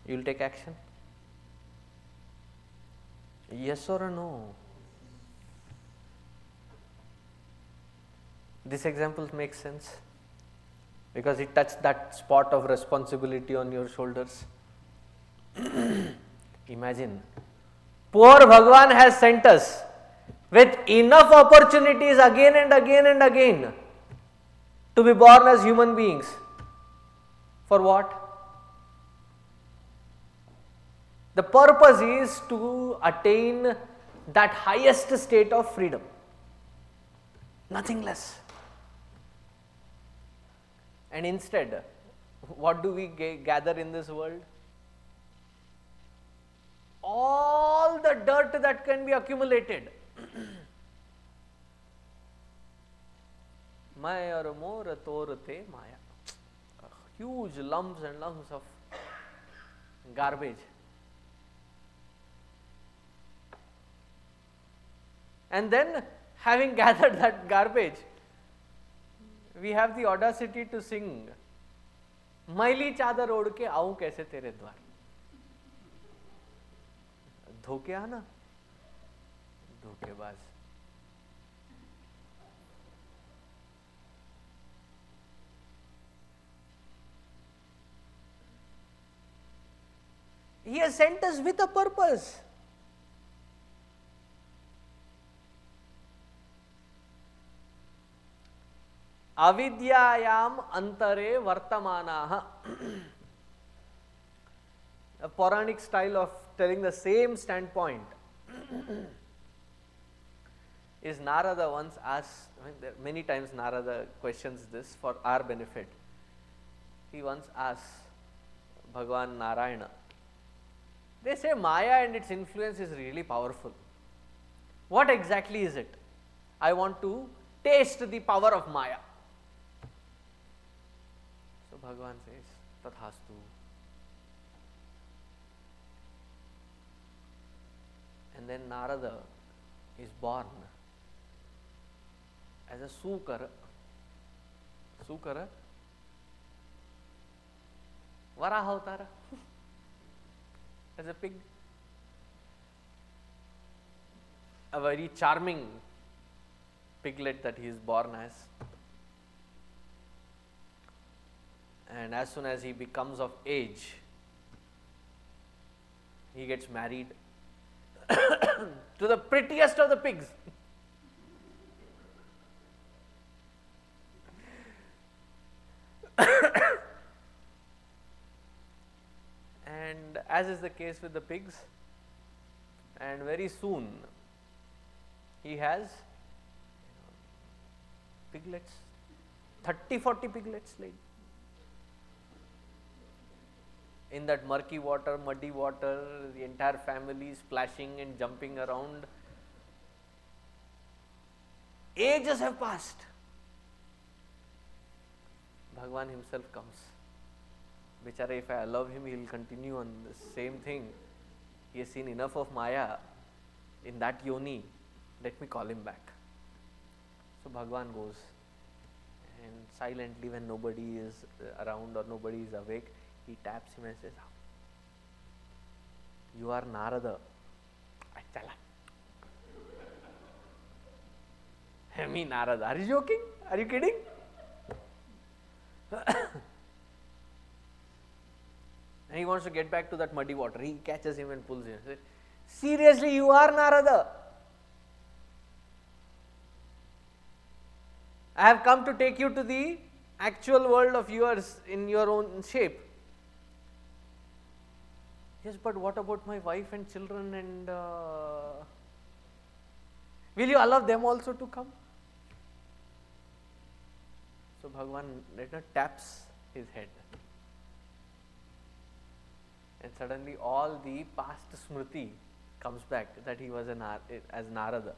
You will take action? Yes or a no? This example makes sense because it touched that spot of responsibility on your shoulders. Imagine, poor Bhagwan has sent us with enough opportunities again and again and again to be born as human beings. For what? The purpose is to attain that highest state of freedom, nothing less. And instead, what do we gather in this world? All the dirt that can be accumulated. Maya or more torte maya. Huge lumps and lumps of garbage. And then, having gathered that garbage, we have the audacity to sing, मैली चादर ओढ़ के आऊं कैसे तेरे द्वार, धोके आना, धोखेबाज. He has sent us with a purpose. Avidyayam antare vartamanaha. A Puranic style of telling the same standpoint is Narada once asked, many times Narada questions this for our benefit. He once asked Bhagwan Narayana, they say Maya and its influence is really powerful. What exactly is it? I want to taste the power of Maya. So Bhagavan says, Tathastu. And then Narada is born as a Sukar શું કરે? વરાહ અવતાર as a pig. A very charming piglet that he is born as. And as soon as he becomes of age, he gets married to the prettiest of the pigs. And as is the case with the pigs, and very soon he has piglets, 30-40 piglets laid. In that murky water, muddy water, the entire family splashing and jumping around. Ages have passed. Bhagwan himself comes. Bichara, if I love him, he will continue on the same thing. He has seen enough of Maya in that yoni. Let me call him back. So Bhagwan goes, and silently, when nobody is around or nobody is awake, he taps him and says, "You are Narada." Achala. Me Narada? Are you joking? Are you kidding? And he wants to get back to that muddy water. He catches him and pulls him. Says, "Seriously, you are Narada? I have come to take you to the actual world of yours in your own shape." "Yes, but what about my wife and children, and will you allow them also to come?" So Bhagwan taps his head, and suddenly all the past smriti comes back that he was as Narada.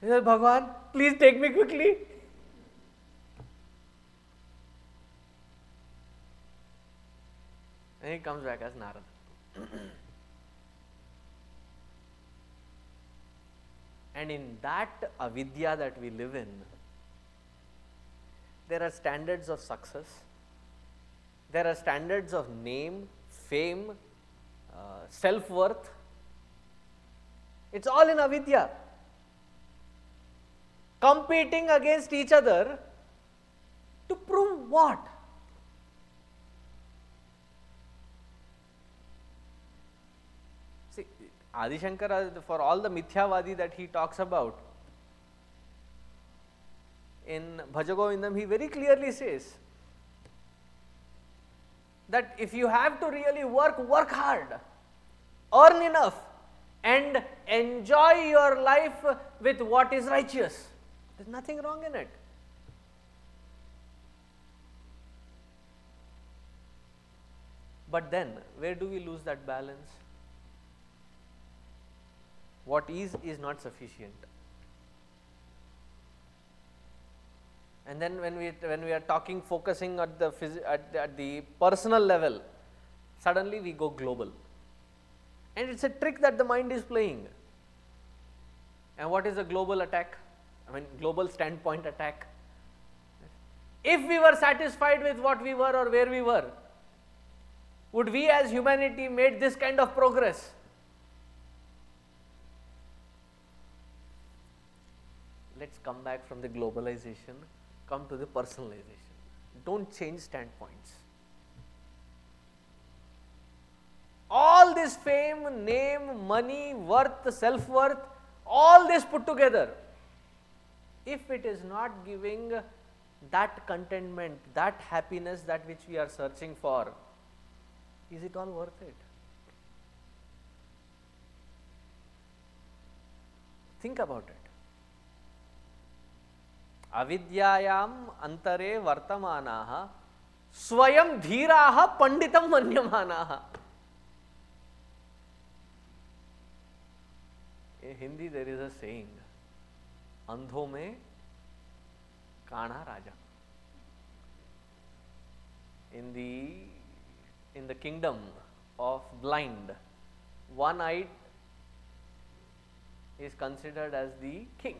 He says, "Bhagwan, please take me quickly." And he comes back as Narada. And in that avidya that we live in, there are standards of success, there are standards of name, fame, self-worth. It's all in avidya. Competing against each other to prove what? See, Adi Shankara, for all the mithyavadi that he talks about, in Bhajagovindam, he very clearly says that if you have to really work hard, earn enough, and enjoy your life with what is righteous. There is nothing wrong in it. But then, where do we lose that balance? What is not sufficient. And then when we are talking, focusing at the personal level, suddenly we go global. And it's a trick that the mind is playing. And what is a global attack? I mean, global standpoint attack. If we were satisfied with what we were or where we were, would we as humanity made this kind of progress? Let's come back from the globalization, come to the personalization. Don't change standpoints. All this fame, name, money, worth, self-worth, all this put together, if it is not giving that contentment, that happiness, that which we are searching for, is it all worth it? Think about it. Avidyayam antare vartamanaha swayam dhiraha panditam manyamanaha. In Hindi there is a saying, andho mein kana raja. In the kingdom of blind, one-eyed is considered as the king.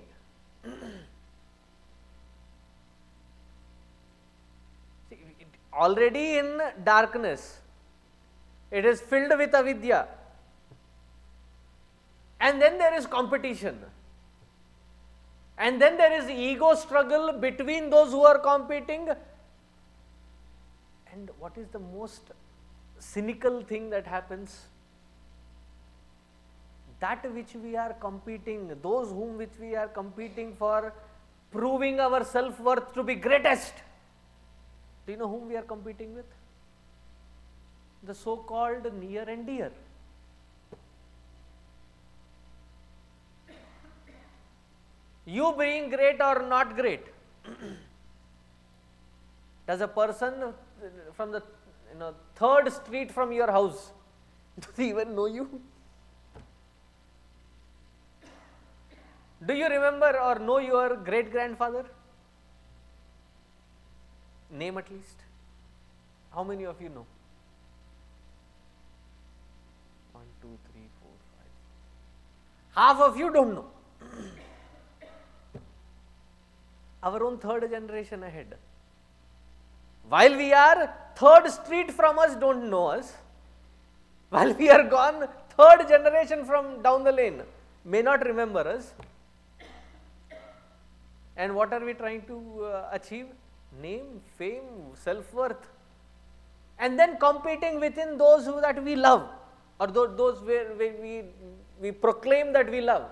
already in darkness. It is filled with avidya. And then there is competition. And then there is ego struggle between those who are competing. And what is the most cynical thing that happens? That which we are competing, those whom which we are competing for proving our self-worth to be greatest. Do you know whom we are competing with? The so-called near and dear. You being great or not great. Does a person from the third street from your house, does he even know you? Do you remember or know your great-grandfather? Name at least. How many of you know? 1, 2, 3, 4, 5. Half of you don't know. Our own third generation ahead. While we are third street from us, don't know us. While we are gone, third generation from down the lane may not remember us. And what are we trying to achieve? Name, fame, self-worth. And then competing within those that we love, or those where we proclaim that we love.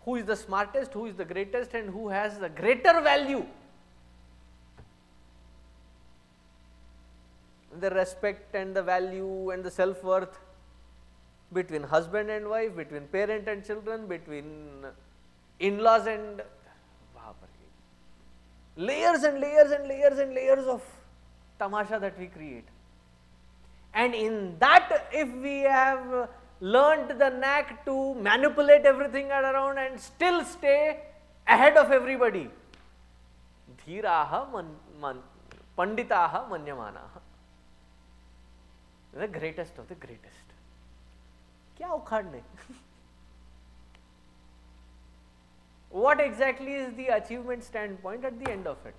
Who is the smartest, who is the greatest, and who has the greater value? The respect and the value and the self-worth between husband and wife, between parent and children, between in-laws and layers and layers and layers and layers of tamasha that we create. And in that, if we have learned the knack to manipulate everything around and still stay ahead of everybody, dhiraha panditaha manyamanaha, the greatest of the greatest. क्या उखाड़ने? What exactly is the achievement standpoint at the end of it?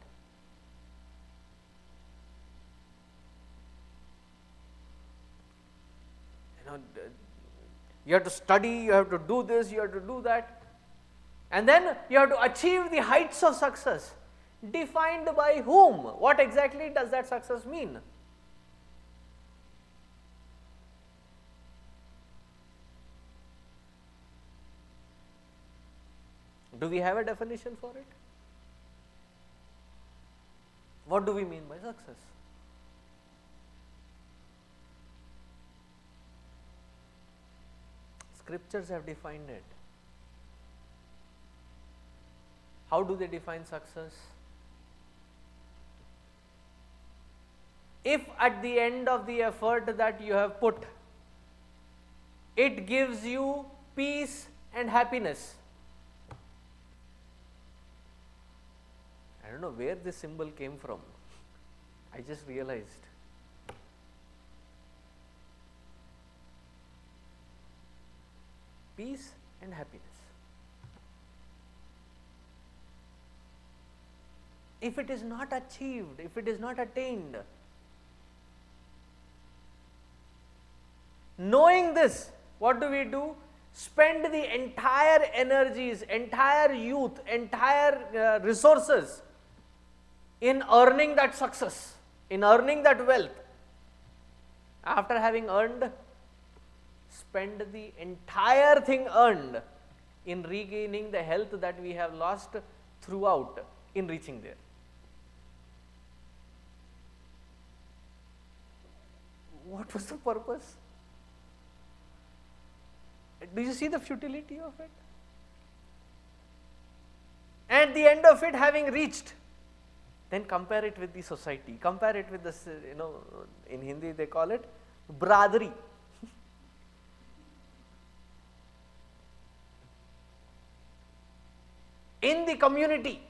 You have to study, you have to do this, you have to do that, and then you have to achieve the heights of success. Defined by whom? What exactly does that success mean? Do we have a definition for it? What do we mean by success? Scriptures have defined it. How do they define success? If at the end of the effort that you have put, it gives you peace and happiness. I don't know where this symbol came from. I just realized. Peace and happiness. If it is not achieved, if it is not attained, knowing this, what do? Spend the entire energies, entire youth, entire resources in earning that success, in earning that wealth. After having earned, spend the entire thing earned in regaining the health that we have lost throughout in reaching there. What was the purpose? Do you see the futility of it? At the end of it, having reached, then compare it with the society, compare it with this, in Hindi they call it bradari. In the community,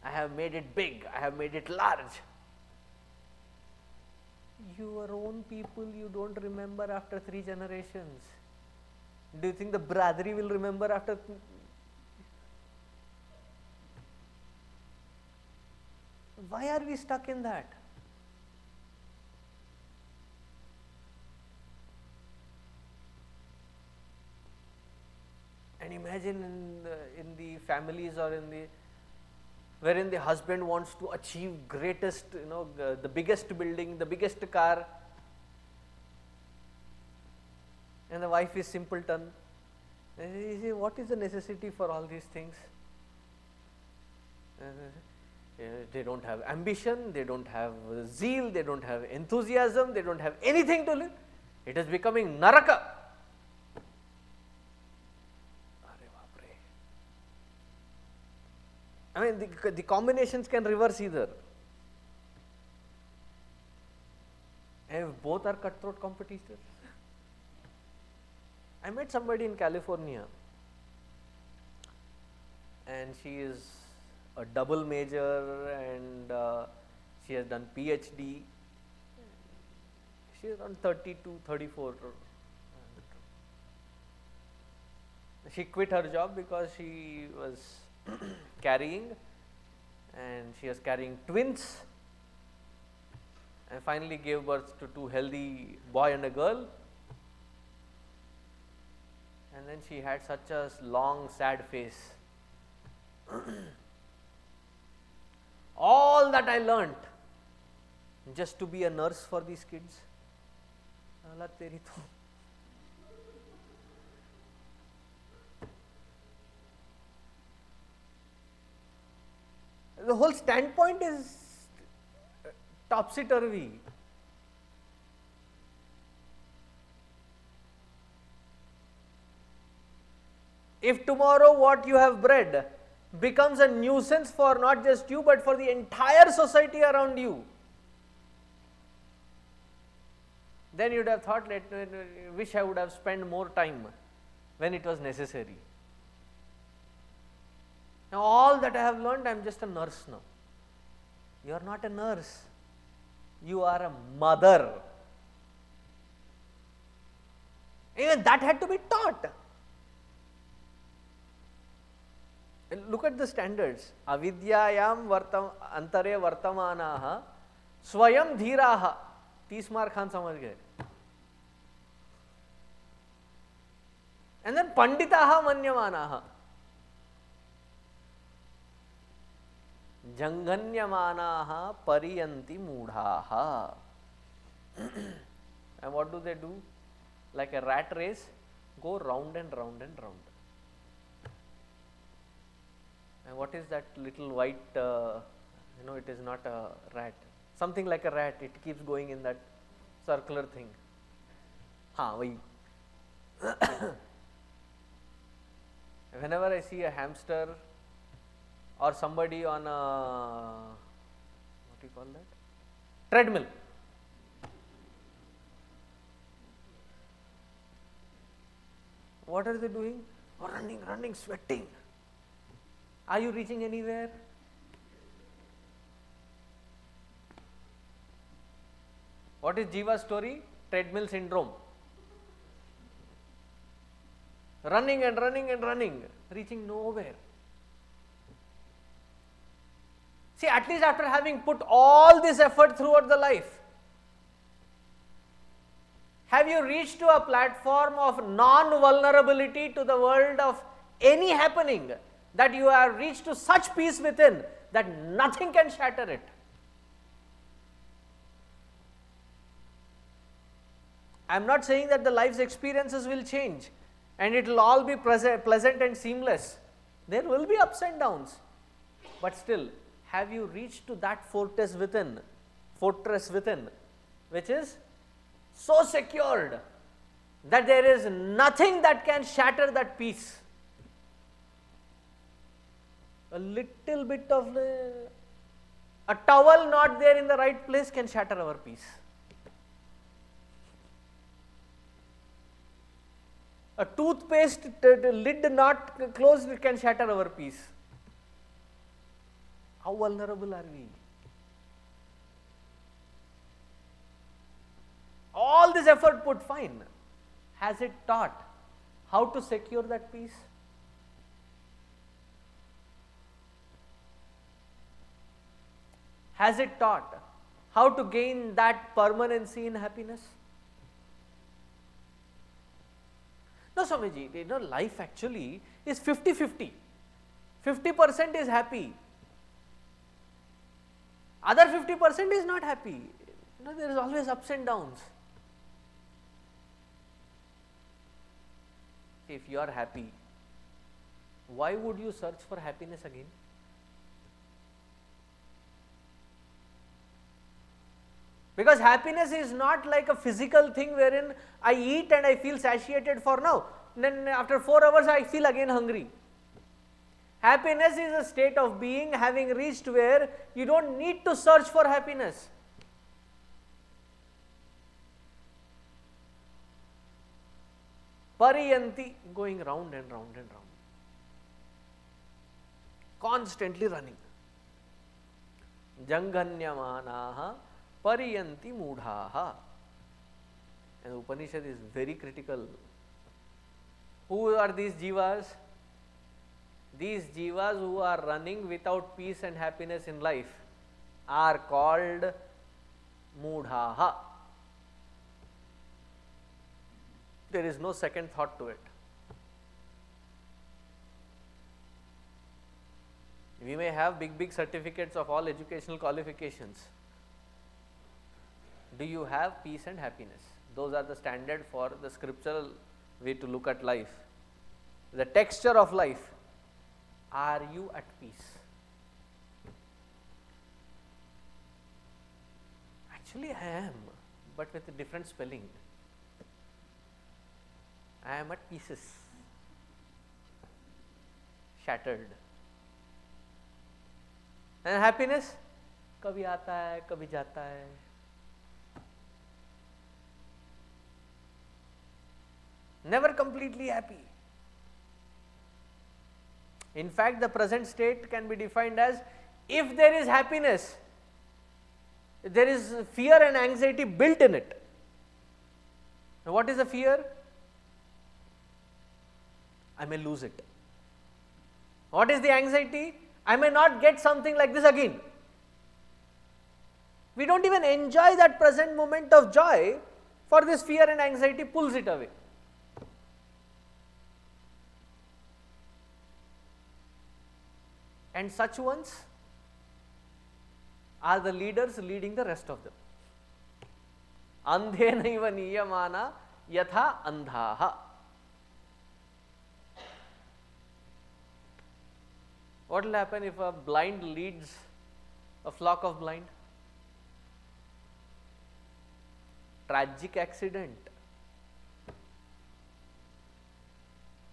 I have made it big, I have made it large. Your own people you don't remember after 3 generations. Do you think the bradari will remember after? Why are we stuck in that? And imagine in the families or wherein the husband wants to achieve greatest, the biggest building, the biggest car, and the wife is simpleton. What is the necessity for all these things? They don't have ambition, they don't have zeal, they don't have enthusiasm, they don't have anything to live. It is becoming naraka. I mean, the combinations can reverse either. And if both are cutthroat competitors. I met somebody in California, and she is a double major, and she has done PhD. She is around 32, 34. She quit her job because she was carrying, and she was carrying twins, and finally gave birth to two healthy boy and a girl. And then she had such a long sad face. All that I learnt just to be a nurse for these kids. Allah teri to. The whole standpoint is topsy-turvy. If tomorrow what you have bred becomes a nuisance for not just you but for the entire society around you, then you would have thought, wish I would have spent more time when it was necessary. Now all that I have learned, I am just a nurse now. You are not a nurse, you are a mother. Even that had to be taught. And look at the standards. Avidyayam antare vartamanaha swayam dhiraha. 30 mark Khan samajh gaye. And then panditaha manyamanaha. Janghanyamanaha pariyanti mudhaha. And what do they do? Like a rat race, go round and round and round. And what is that little white, it is not a rat, something like a rat, it keeps going in that circular thing. Whenever I see a hamster or somebody on a, what do you call that, treadmill, what are they doing? Running, sweating. Are you reaching anywhere? What is Jiva's story? Treadmill syndrome. Running and running and running, reaching nowhere. See, at least after having put all this effort throughout the life, have you reached to a platform of non-vulnerability to the world of any happening, that you have reached to such peace within that nothing can shatter it? I am not saying that the life's experiences will change and it will all be pleasant and seamless. There will be ups and downs, but still, have you reached to that fortress within, which is so secured that there is nothing that can shatter that peace? A little bit of a towel not there in the right place can shatter our peace. A toothpaste lid not closed can shatter our peace. How vulnerable are we? All this effort put, fine. Has it taught how to secure that peace? Has it taught how to gain that permanency in happiness? No, Swamiji, life actually is 50-50. 50% is happy. Other 50% is not happy. There is always ups and downs. If you are happy, why would you search for happiness again? Because happiness is not like a physical thing wherein I eat and I feel satiated for now, then after 4 hours I feel again hungry. Happiness is a state of being having reached where you don't need to search for happiness. Pariyanti, going round and round and round. Constantly running. Janganyamanaha pariyanti mudhaha. And Upanishad is very critical. Who are these jivas? These jivas who are running without peace and happiness in life are called mudhaha. There is no second thought to it. We may have big certificates of all educational qualifications. Do you have peace and happiness? Those are the standard for the scriptural way to look at life. The texture of life. Are you at peace? Actually, I am, but with a different spelling. I am at pieces, shattered. And happiness? कभी आता है, कभी जाता है. Never completely happy. In fact, the present state can be defined as, if there is happiness, there is fear and anxiety built in it. Now, what is the fear? I may lose it. What is the anxiety? I may not get something like this again. We don't even enjoy that present moment of joy, for this fear and anxiety pulls it away. And such ones are the leaders leading the rest of them. Andhenaiva niyamana yatha andhaha. What will happen if a blind leads a flock of blind? Tragic accident.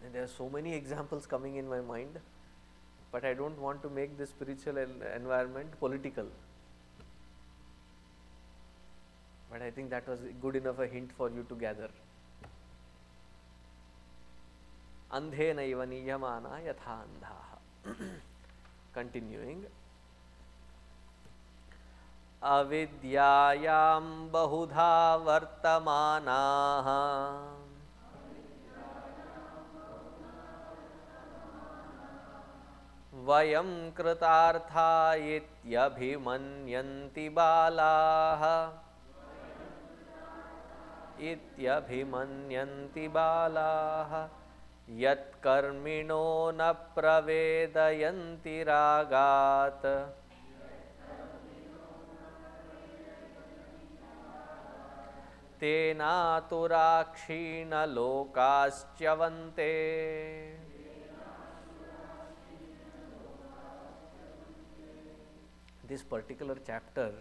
And there are so many examples coming in my mind, but I don't want to make this spiritual environment political. But I think that was good enough a hint for you to gather. Andhenaiva niyamana yatha andhaha. Continuing. Avidyayam bahudha vartamanaha vayam kritartha ityabhimanyanti balaha yat karmino na pravedayanti ragat tena turakshina lokaschavante. This particular chapter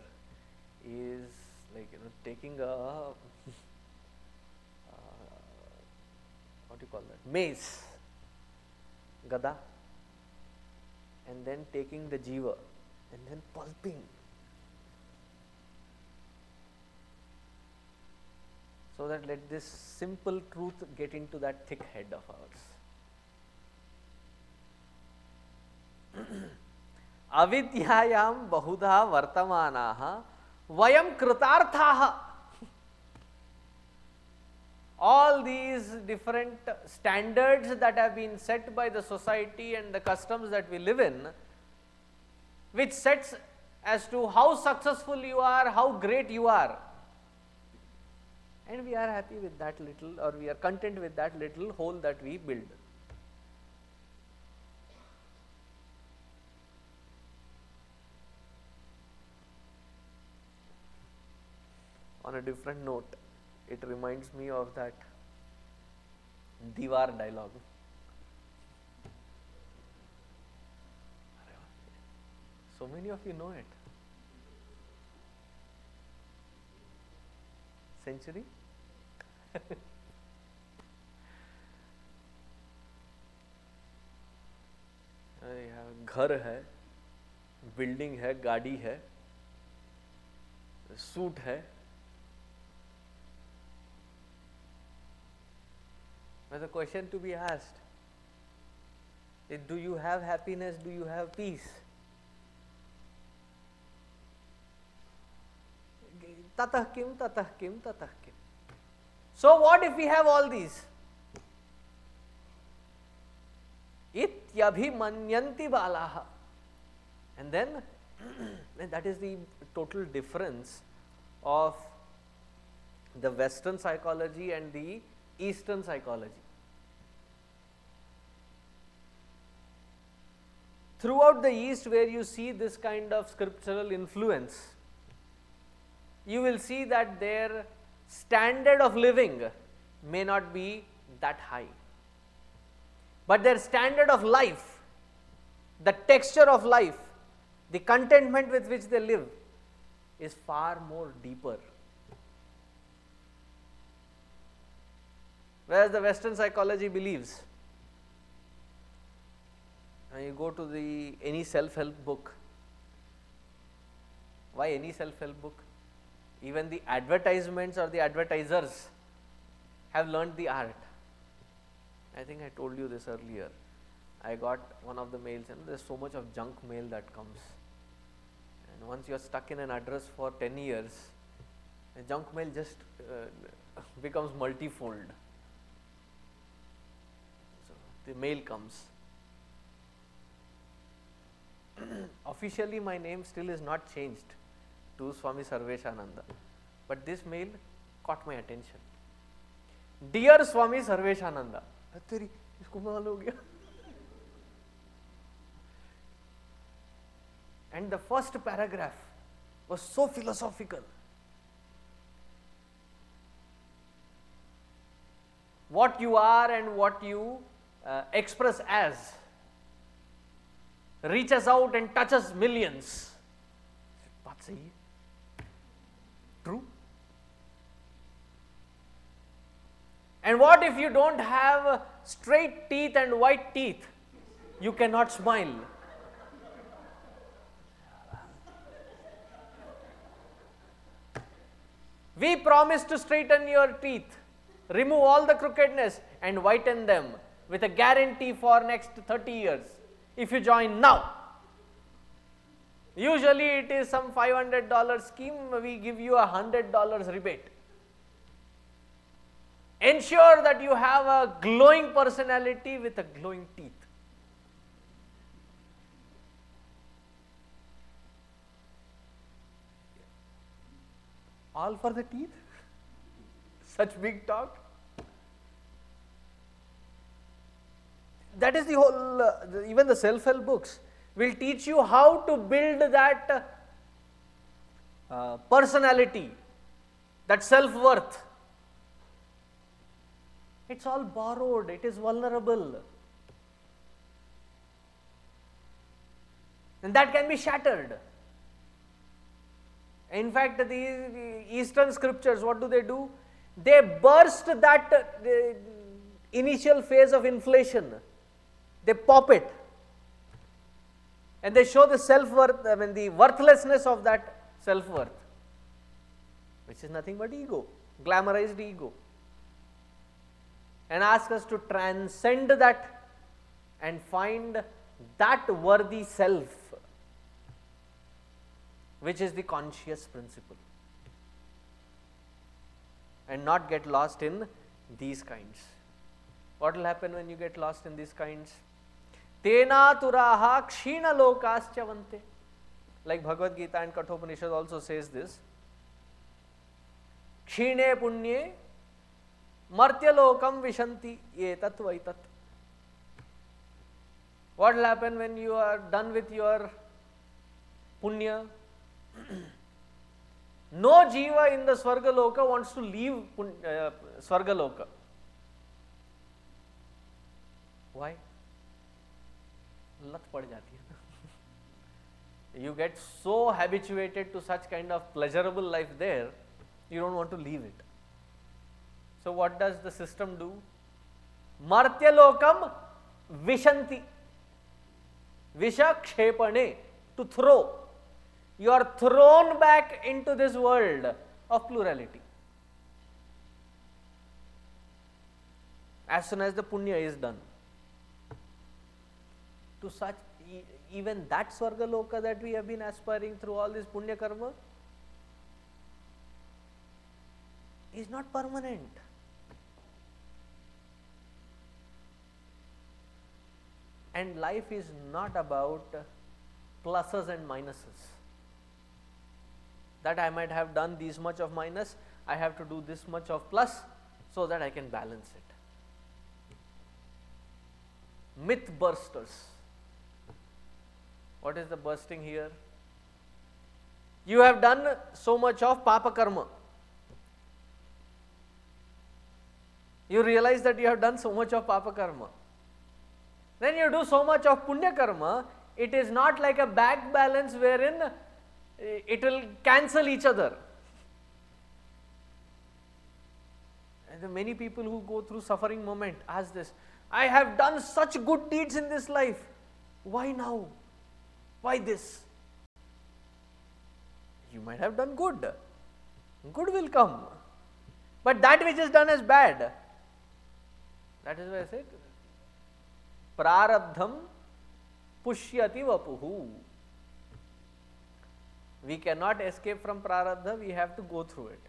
is like taking a what do you call that? Mace, gada, and then taking the jiva and then pulping. So that let this simple truth get into that thick head of ours. Avidyayam bahudha vartamanaha vayam kritarthaha. All these different standards that have been set by the society and the customs that we live in, which sets as to how successful you are, how great you are. And we are happy with that little, or we are content with that little hole that we build. On a different note, it reminds me of that Diwar dialogue. So many of you know it. Century? घर है, building है, गाड़ी है, suit है. But the question to be asked is, do you have happiness? Do you have peace? Tatah kim, tatah kim, tatah kim. So what if we have all these? Ityabhimanyanti balaha. And then that is the total difference of the Western psychology and the Eastern psychology. Throughout the East, where you see this kind of scriptural influence, you will see that their standard of living may not be that high, but their standard of life, the texture of life, the contentment with which they live is far more deeper. Whereas the Western psychology believes, and you go to any self-help book. Why any self-help book? Even the advertisements or the advertisers have learned the art. I think I told you this earlier. I got one of the mails, and there's so much of junk mail that comes. And once you are stuck in an address for 10 years, the junk mail just becomes multifold. So the mail comes. Officially, my name still is not changed to Swami Sarveshananda, but this mail caught my attention. Dear Swami Sarveshananda, तेरी इसको मालूम हो गया. And the first paragraph was so philosophical. What you are and what you express as reaches out and touches millions. बात सही है. True. And what if you don't have straight teeth and white teeth? You cannot smile. We promise to straighten your teeth, remove all the crookedness and whiten them with a guarantee for next 30 years if you join now. Usually it is some $500 scheme, we give you $100 rebate. Ensure that you have a glowing personality with a glowing teeth. All for the teeth? Such big talk? That is the whole, even the self-help books will teach you how to build that personality, that self-worth. It's all borrowed, it is vulnerable. And that can be shattered. In fact, the Eastern scriptures, what do? They burst that initial phase of inflation. They pop it. And they show the self-worth, the worthlessness of that self-worth, which is nothing but ego, glamorized ego. And ask us to transcend that and find that worthy self, which is the conscious principle, and not get lost in these kinds. What will happen when you get lost in these kinds? Tena turaha kshina lokascha vante. Like Bhagavad Gita and Kathopanishad also says this. Kshine punye martyalokam vishanti etat vaitat. What will happen when you are done with your punya? No jiva in the Swargaloka wants to leave Swargaloka. Why? Lat pad jati hai. You get so habituated to such kind of pleasurable life there, you don't want to leave it. So what does the system do? Martyalokam vishanti. Visha kshepane, to throw. You are thrown back into this world of plurality. As soon as the punya is done. To such, even that Swargaloka that we have been aspiring through all this punya karma is not permanent. And life is not about pluses and minuses. That I might have done this much of minus, I have to do this much of plus so that I can balance it. Myth bursters. What is the bursting here? You have done so much of papa karma. You realize that you have done so much of papa karma. Then you do so much of punya karma, it is not like a back balance wherein it will cancel each other. And the many people who go through suffering moment ask this, I have done such good deeds in this life. Why now? Why this? You might have done good. Good will come. But that which is done as bad, that is why I said, prarabdham pushyati vapuhu. We cannot escape from prarabdha, we have to go through it.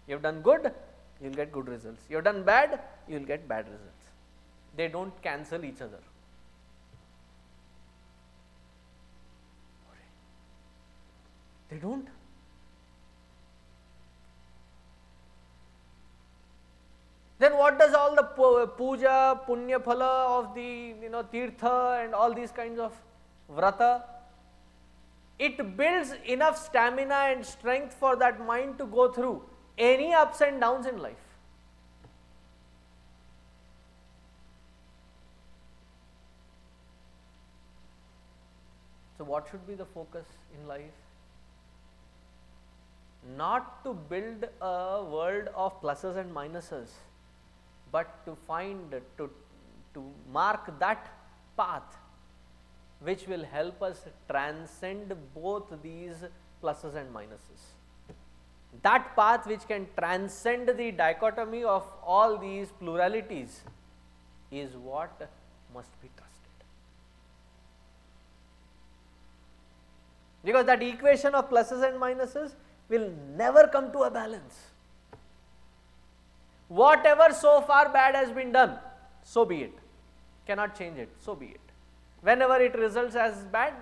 You have done good, you will get good results. You have done bad, you will get bad results. They don't cancel each other. They don't. Then what does all the puja, punya phala of the tirtha and all these kinds of vrata? It builds enough stamina and strength for that mind to go through any ups and downs in life. So what should be the focus in life? Not to build a world of pluses and minuses, but to find, to mark that path which will help us transcend both these pluses and minuses. That path which can transcend the dichotomy of all these pluralities is what must be trusted. Because that equation of pluses and minuses will never come to a balance. Whatever so far bad has been done, so be it. Cannot change it, so be it. Whenever it results as bad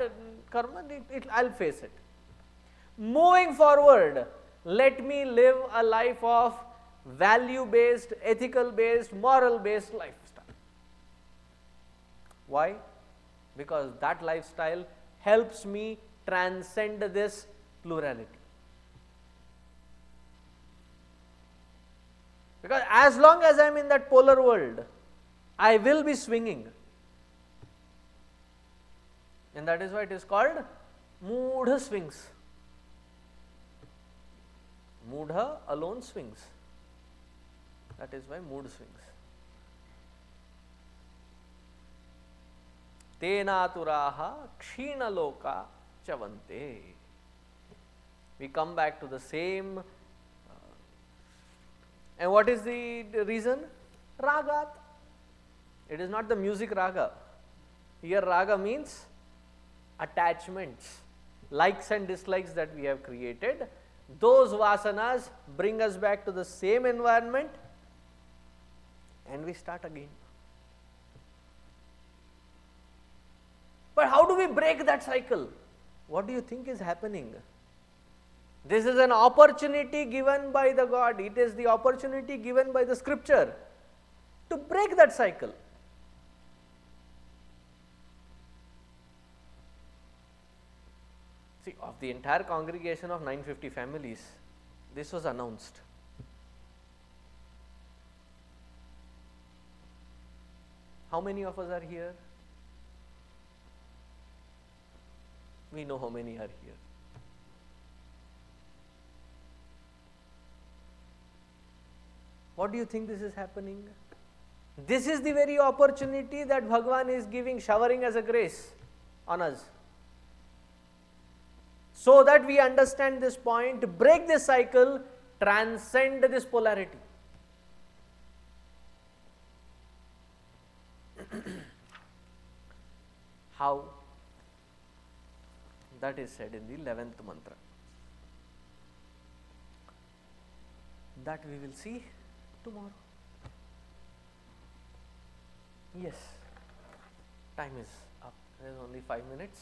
karma, I'll face it. Moving forward, let me live a life of value-based, ethical-based, moral-based lifestyle. Why? Because that lifestyle helps me transcend this plurality. Because as long as I am in that polar world, I will be swinging. And that is why it is called Moodha swings. Moodha alone swings. That is why mood swings. Tenaturaha kshinaloka chavante. We come back to the same. And what is the reason? Ragat. It is not the music raga. Here raga means attachments, likes and dislikes that we have created. Those vasanas bring us back to the same environment and we start again. But how do we break that cycle? What do you think is happening? This is an opportunity given by the God. It is the opportunity given by the scripture to break that cycle. See, of the entire congregation of 950 families, this was announced. How many of us are here? We know how many are here. What do you think this is happening? This is the very opportunity that Bhagavan is giving, showering as a grace on us. So that we understand this point, break this cycle, transcend this polarity. How? That is said in the 11th mantra. That we will see tomorrow. Yes, time is up. There is only 5 minutes,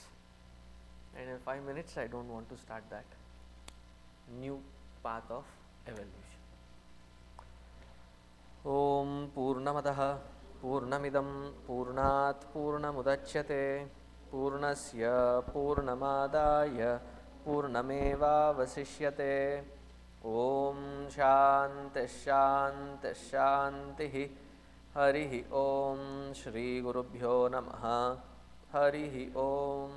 and in 5 minutes I don't want to start that new path of evolution. Om Purnamadaha Purnamidam Purnat Purnamudachyate Purnasya Purnamadaya Purnameva Vasishyate. Om Shanti Shanti Shanti. Harihi Om Shri Gurubhyo Namaha. Harihi Om.